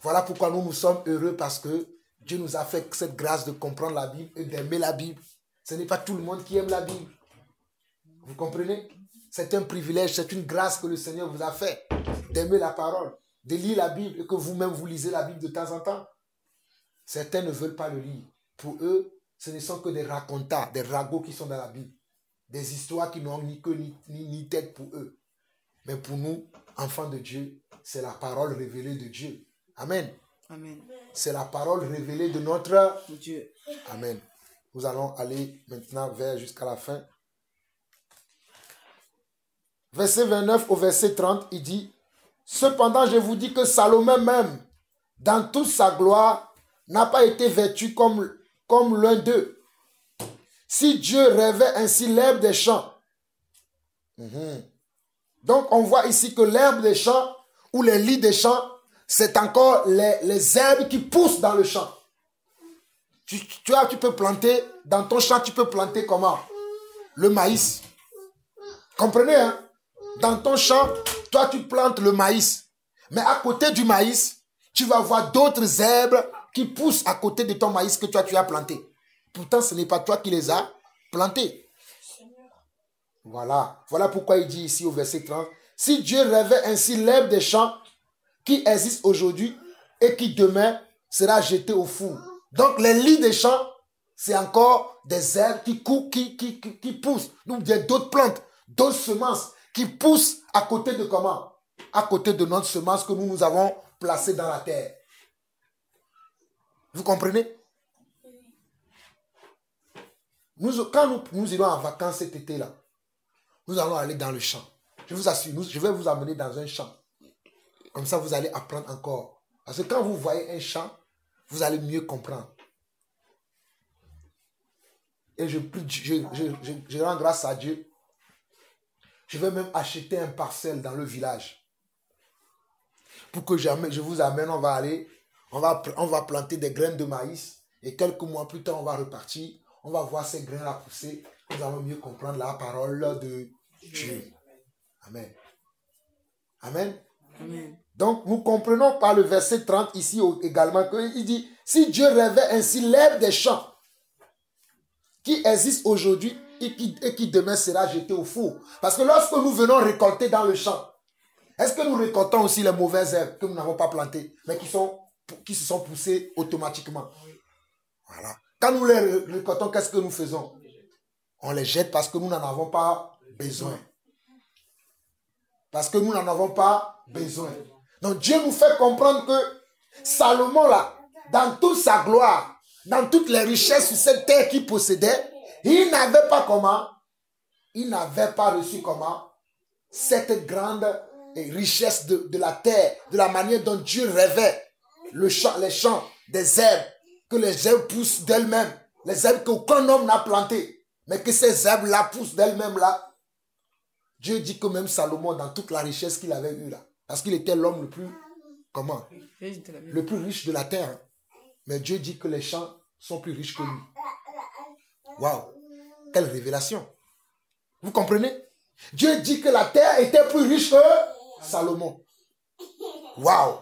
Voilà pourquoi nous sommes heureux parce que Dieu nous a fait cette grâce de comprendre la Bible et d'aimer la Bible. Ce n'est pas tout le monde qui aime la Bible. Vous comprenez? C'est un privilège, c'est une grâce que le Seigneur vous a fait d'aimer la parole, de lire la Bible et que vous-même vous lisez la Bible de temps en temps. Certains ne veulent pas le lire. Pour eux, ce ne sont que des racontats, des ragots qui sont dans la Bible. Des histoires qui n'ont ni queue ni tête pour eux. Mais pour nous, enfants de Dieu, c'est la parole révélée de Dieu. Amen. Amen. C'est la parole révélée de notre Dieu. Amen. Nous allons aller maintenant jusqu'à la fin. Verset 29 au verset 30, il dit: Cependant, je vous dis que Salomon même, dans toute sa gloire, n'a pas été vêtu comme l'un d'eux. Si Dieu rêvait ainsi l'herbe des champs. Donc, on voit ici que l'herbe des champs ou les lits des champs, c'est encore les herbes qui poussent dans le champ. Tu peux planter, dans ton champ, tu peux planter comment? Le maïs. Comprenez, hein? Dans ton champ, toi, tu plantes le maïs. Mais à côté du maïs, tu vas voir d'autres herbes qui poussent à côté de ton maïs que toi, tu as planté. Pourtant, ce n'est pas toi qui les as plantés. Voilà. Voilà pourquoi il dit ici au verset 30. Si Dieu rêvait ainsi l'herbe des champs qui existe aujourd'hui et qui demain sera jetée au four. Donc, les lits des champs, c'est encore des herbes qui poussent. Donc, il y a d'autres plantes, d'autres semences qui poussent à côté de comment? À côté de notre semence que nous avons placée dans la terre. Vous comprenez? Quand nous irons en vacances cet été-là, nous allons aller dans le champ. Je vous assure, je vais vous amener dans un champ. Comme ça, vous allez apprendre encore. Parce que quand vous voyez un champ, vous allez mieux comprendre. Et je rends grâce à Dieu. Je vais même acheter un parcelle dans le village. Pour que je vous amène, on va planter des graines de maïs. Et quelques mois plus tard, on va repartir. On va voir ces graines-là pousser. Nous allons mieux comprendre la parole de Dieu. Amen. Amen. Amen. Donc, nous comprenons par le verset 30 ici également qu'il dit: si Dieu rêvait ainsi l'herbe des champs qui existe aujourd'hui et qui demain sera jeté au four. Parce que lorsque nous venons récolter dans le champ, est-ce que nous récoltons aussi les mauvaises herbes que nous n'avons pas plantées, mais qui se sont poussées automatiquement? Voilà. Quand nous les récoltons, qu'est-ce que nous faisons? On les jette parce que nous n'en avons pas besoin. Parce que nous n'en avons pas besoin. Donc Dieu nous fait comprendre que Salomon là, dans toute sa gloire, dans toutes les richesses sur cette terre qu'il possédait, il n'avait pas comment? Il n'avait pas reçu comment? Cette grande richesse de la terre, de la manière dont Dieu rêvait les champs, des herbes, que les herbes poussent d'elles-mêmes, les herbes qu'aucun homme n'a plantées, mais que ces herbes-là poussent d'elles-mêmes là. Dieu dit que même Salomon, dans toute la richesse qu'il avait eue là, parce qu'il était l'homme le plus, comment? Le plus riche de la terre. Mais Dieu dit que les champs sont plus riches que lui. Waouh! Quelle révélation! Vous comprenez? Dieu dit que la terre était plus riche que Salomon. Waouh!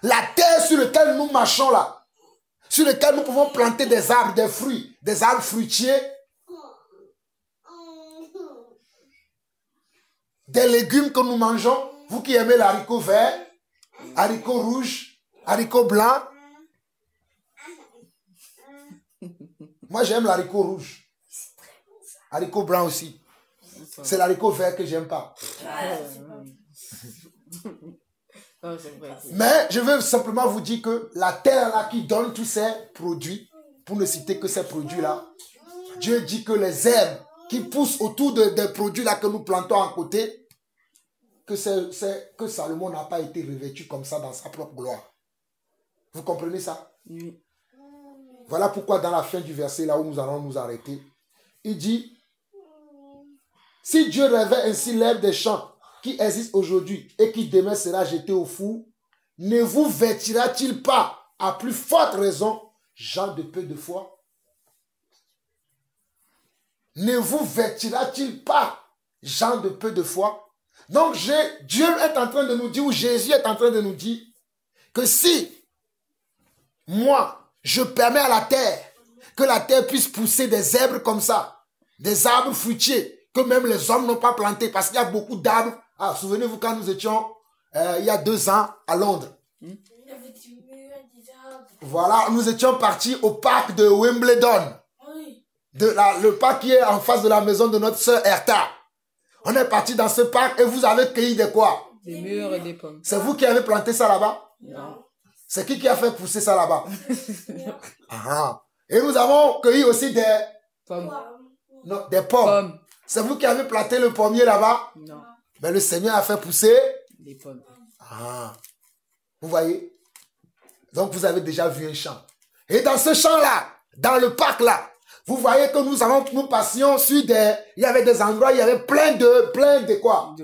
La terre sur laquelle nous marchons là, sur laquelle nous pouvons planter des arbres, des fruits, des arbres fruitiers, des légumes que nous mangeons, vous qui aimez l'haricot vert, haricot rouge, haricot blanc. Moi j'aime l'haricot rouge. Haricot blanc aussi. C'est l'haricot vert que j'aime pas. Mais je veux simplement vous dire que la terre là qui donne tous ces produits, pour ne citer que ces produits là, Dieu dit que les herbes qui poussent autour des produits là que nous plantons à côté, que Salomon n'a pas été revêtu comme ça dans sa propre gloire. Vous comprenez ça? Oui. Voilà pourquoi dans la fin du verset là où nous allons nous arrêter, il dit, si Dieu revêt ainsi l'herbe des champs qui existe aujourd'hui et qui demain sera jeté au four, ne vous vêtira-t-il pas à plus forte raison, gens de peu de foi? Ne vous vêtira-t-il pas, gens de peu de foi? Donc Dieu est en train de nous dire, ou Jésus est en train de nous dire, que si moi, je permets à la terre, que la terre puisse pousser des herbes comme ça, des arbres fruitiers, que même les hommes n'ont pas plantés, parce qu'il y a beaucoup d'arbres. Ah, souvenez-vous quand nous étions, il y a 2 ans, à Londres. Voilà, nous étions partis au parc de Wimbledon. Le parc qui est en face de la maison de notre sœur Erta. On est parti dans ce parc et vous avez cueilli de quoi? Des mûres et des pommes. C'est vous qui avez planté ça là-bas? Non. C'est qui a fait pousser ça là-bas? Ah. Et nous avons cueilli aussi des pommes. Non, des pommes. C'est vous qui avez planté le pommier là-bas? Non. Mais le Seigneur a fait pousser des pommes. Ah. Vous voyez? Donc vous avez déjà vu un champ. Et dans ce champ-là, dans le parc là, vous voyez que nous passions sur il y avait des endroits, il y avait plein de quoi?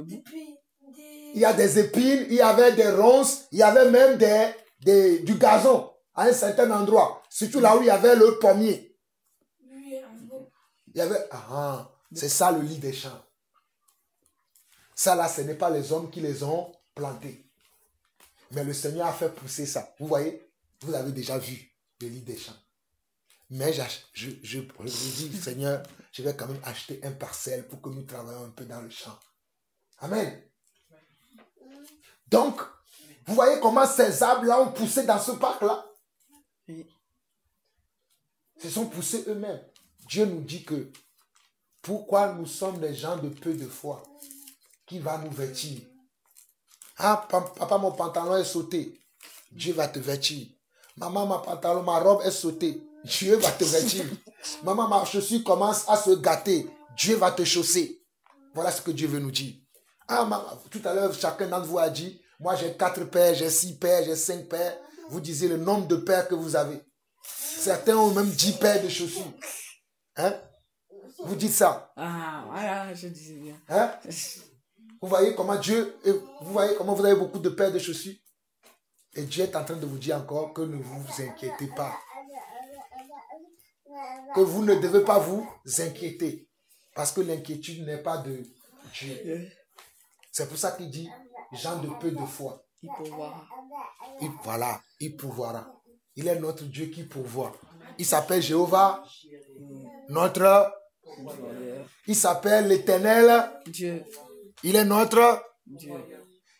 Il y a des épines, il y avait des ronces, il y avait même du gazon à un certain endroit. Surtout là où il y avait le pommier. Il y avait, c'est ça le lit des champs. Ça là, ce n'est pas les hommes qui les ont plantés. Mais le Seigneur a fait pousser ça. Vous voyez? Vous avez déjà vu le lit des champs. Mais je dis, Seigneur, je vais quand même acheter un parcelle pour que nous travaillions un peu dans le champ. Amen. Donc, vous voyez comment ces arbres-là ont poussé dans ce parc-là? Ils se sont poussés eux-mêmes. Dieu nous dit que pourquoi nous sommes des gens de peu de foi? Qui va nous vêtir? Ah, papa, mon pantalon est sauté. Dieu va te vêtir. Maman, ma robe est sautée. Dieu va te vêtir. Maman, ma chaussure commence à se gâter. Dieu va te chausser. Voilà ce que Dieu veut nous dire. Ah, tout à l'heure, chacun d'entre vous a dit, moi j'ai 4 paires, j'ai 6 paires, j'ai 5 paires. Vous disiez le nombre de paires que vous avez. Certains ont même 10 paires de chaussures. Hein? Vous dites ça. Ah, voilà, je disais bien. Hein? Vous voyez comment vous voyez comment vous avez beaucoup de paires de chaussures? Et Dieu est en train de vous dire encore que ne vous inquiétez pas. Que vous ne devez pas vous inquiéter. Parce que l'inquiétude n'est pas de Dieu. C'est pour ça qu'il dit, gens de peu de foi. Il pourvoira. Voilà, il pourvoira. Il est notre Dieu qui pourvoit. Il s'appelle Jéhovah, notre. Il s'appelle l'Éternel. Dieu. Il est notre Dieu.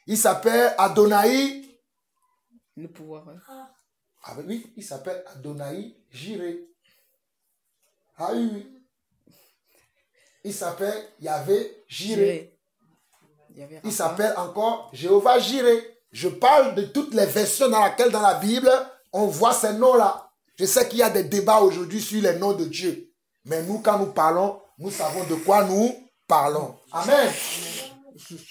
Il s'appelle Adonai. Le pouvoir. Ah oui, il s'appelle Adonai Jireh. Ah oui. Il s'appelle Yahvé Jireh. Il s'appelle encore Jéhovah Jireh. Je parle de toutes les versions dans lesquelles dans la Bible, on voit ces noms-là. Je sais qu'il y a des débats aujourd'hui sur les noms de Dieu. Mais nous, quand nous parlons, nous savons de quoi nous parlons. Amen.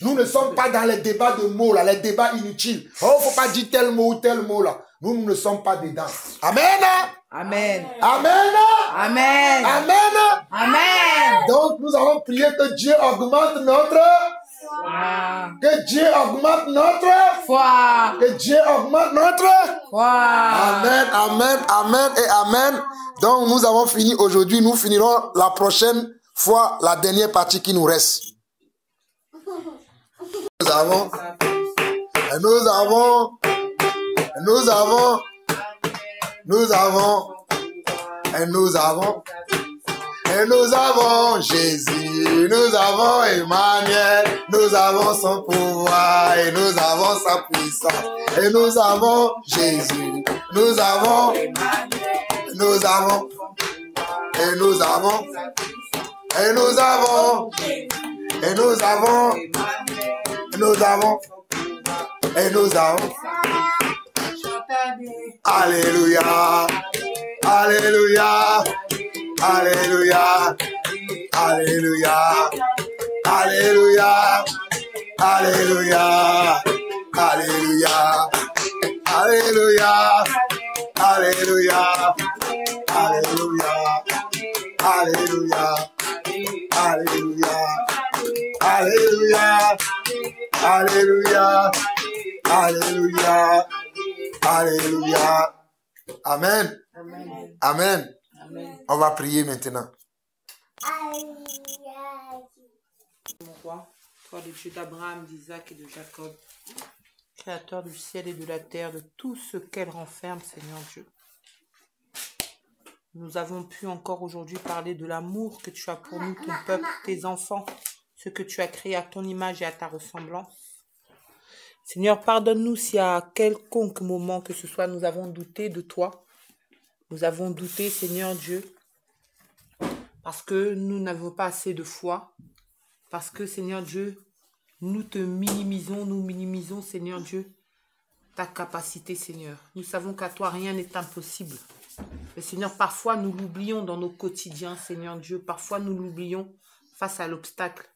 Nous ne sommes pas dans les débats de mots, là, les débats inutiles. Oh, il ne faut pas dire tel mot ou tel mot, là. Nous ne sommes pas dedans. Amen. Amen. Amen. Amen. Amen. Amen. Donc, nous allons prier que Dieu augmente notre Foi. Que Dieu augmente notre Foi. Que Dieu augmente notre Foi. Amen, amen, amen et amen. Donc, nous avons fini aujourd'hui. Nous finirons la prochaine fois la dernière partie qui nous reste. Nous avons, Jésus, nous avons Emmanuel, nous avons son pouvoir et nous avons sa puissance. Et nous avons Jésus, nous avons, et nous avons, et nous avons, et nous avons, et nous avons, et nous avons. Alléluia, alléluia, alléluia, alléluia, alléluia, alléluia, alléluia, alléluia, alléluia, alléluia, alléluia, alléluia, alléluia, alléluia, alléluia, alléluia. Amen. Amen. Amen. Amen. On va prier maintenant. Mon roi, toi le Dieu d'Abraham, d'Isaac et de Jacob, créateur du ciel et de la terre, de tout ce qu'elle renferme, Seigneur Dieu. Nous avons pu encore aujourd'hui parler de l'amour que tu as pour nous, ton peuple, tes enfants, ce que tu as créé à ton image et à ta ressemblance. Seigneur, pardonne-nous si à quelconque moment que ce soit nous avons douté de toi. Nous avons douté, Seigneur Dieu, parce que nous n'avons pas assez de foi. Parce que, Seigneur Dieu, nous minimisons, Seigneur Dieu, ta capacité, Seigneur. Nous savons qu'à toi, rien n'est impossible. Mais, Seigneur, parfois, nous l'oublions dans nos quotidiens, Seigneur Dieu. Parfois, nous l'oublions face à l'obstacle.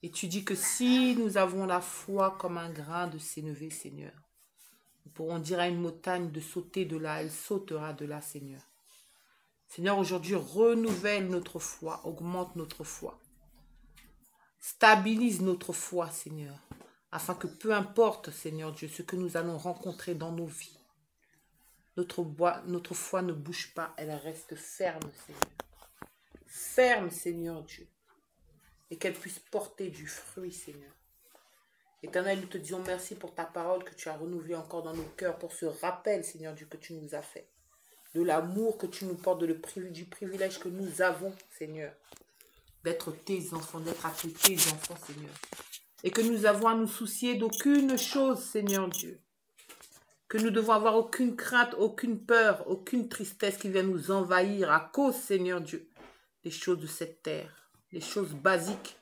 Et tu dis que si nous avons la foi comme un grain de sénévé, Seigneur, nous pourrons dire à une montagne de sauter de là, elle sautera de là, Seigneur. Seigneur, aujourd'hui, renouvelle notre foi, augmente notre foi. Stabilise notre foi, Seigneur, afin que peu importe, Seigneur Dieu, ce que nous allons rencontrer dans nos vies, notre foi ne bouge pas, elle reste ferme, Seigneur. Ferme, Seigneur Dieu. Et qu'elle puisse porter du fruit, Seigneur. Éternel, nous te disons merci pour ta parole que tu as renouvelée encore dans nos cœurs, pour ce rappel, Seigneur Dieu, que tu nous as fait. De l'amour que tu nous portes, du privilège que nous avons, Seigneur, d'être tes enfants, d'être appelés tes enfants, Seigneur. Et que nous avons à nous soucier d'aucune chose, Seigneur Dieu. Que nous devons avoir aucune crainte, aucune peur, aucune tristesse qui vient nous envahir à cause, Seigneur Dieu, des choses de cette terre. Les choses basiques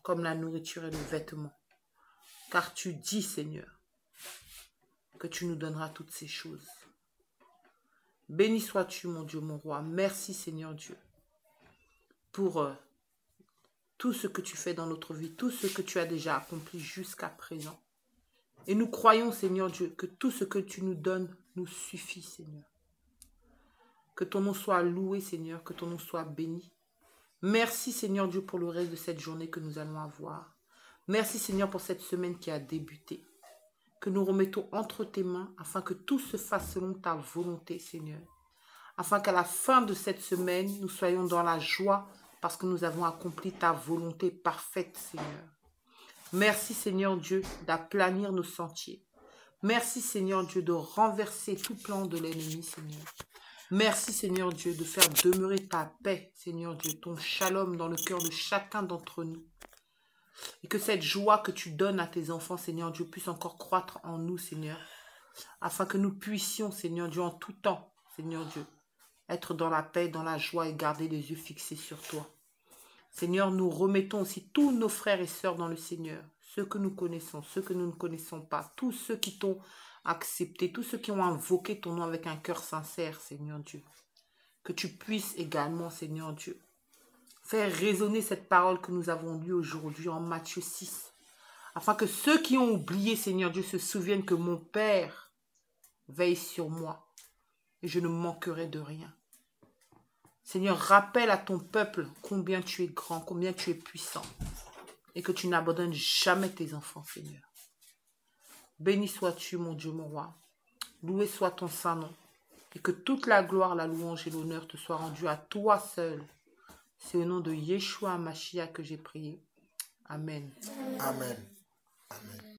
comme la nourriture et le vêtement. Car tu dis, Seigneur, que tu nous donneras toutes ces choses. Béni sois-tu, mon Dieu, mon roi. Merci, Seigneur Dieu, pour tout ce que tu fais dans notre vie, tout ce que tu as déjà accompli jusqu'à présent. Et nous croyons, Seigneur Dieu, que tout ce que tu nous donnes nous suffit, Seigneur. Que ton nom soit loué, Seigneur, que ton nom soit béni. Merci, Seigneur Dieu, pour le reste de cette journée que nous allons avoir. Merci, Seigneur, pour cette semaine qui a débuté. Que nous remettons entre tes mains afin que tout se fasse selon ta volonté, Seigneur. Afin qu'à la fin de cette semaine, nous soyons dans la joie parce que nous avons accompli ta volonté parfaite, Seigneur. Merci, Seigneur Dieu, d'aplanir nos sentiers. Merci, Seigneur Dieu, de renverser tout plan de l'ennemi, Seigneur. Merci, Seigneur Dieu, de faire demeurer ta paix, Seigneur Dieu, ton shalom dans le cœur de chacun d'entre nous. Et que cette joie que tu donnes à tes enfants, Seigneur Dieu, puisse encore croître en nous, Seigneur. Afin que nous puissions, Seigneur Dieu, en tout temps, Seigneur Dieu, être dans la paix, dans la joie et garder les yeux fixés sur toi. Seigneur, nous remettons aussi tous nos frères et sœurs dans le Seigneur, ceux que nous connaissons, ceux que nous ne connaissons pas, tous ceux qui t'ont accepté, tous ceux qui ont invoqué ton nom avec un cœur sincère, Seigneur Dieu. Que tu puisses également, Seigneur Dieu, faire résonner cette parole que nous avons lue aujourd'hui en Matthieu 6, afin que ceux qui ont oublié, Seigneur Dieu, se souviennent que mon Père veille sur moi et je ne manquerai de rien. Seigneur, rappelle à ton peuple combien tu es grand, combien tu es puissant et que tu n'abandonnes jamais tes enfants, Seigneur. Béni sois-tu, mon Dieu, mon roi. Loué soit ton saint nom et que toute la gloire, la louange et l'honneur te soient rendus à toi seul. C'est au nom de Yeshua Mashiach que j'ai prié. Amen. Amen. Amen.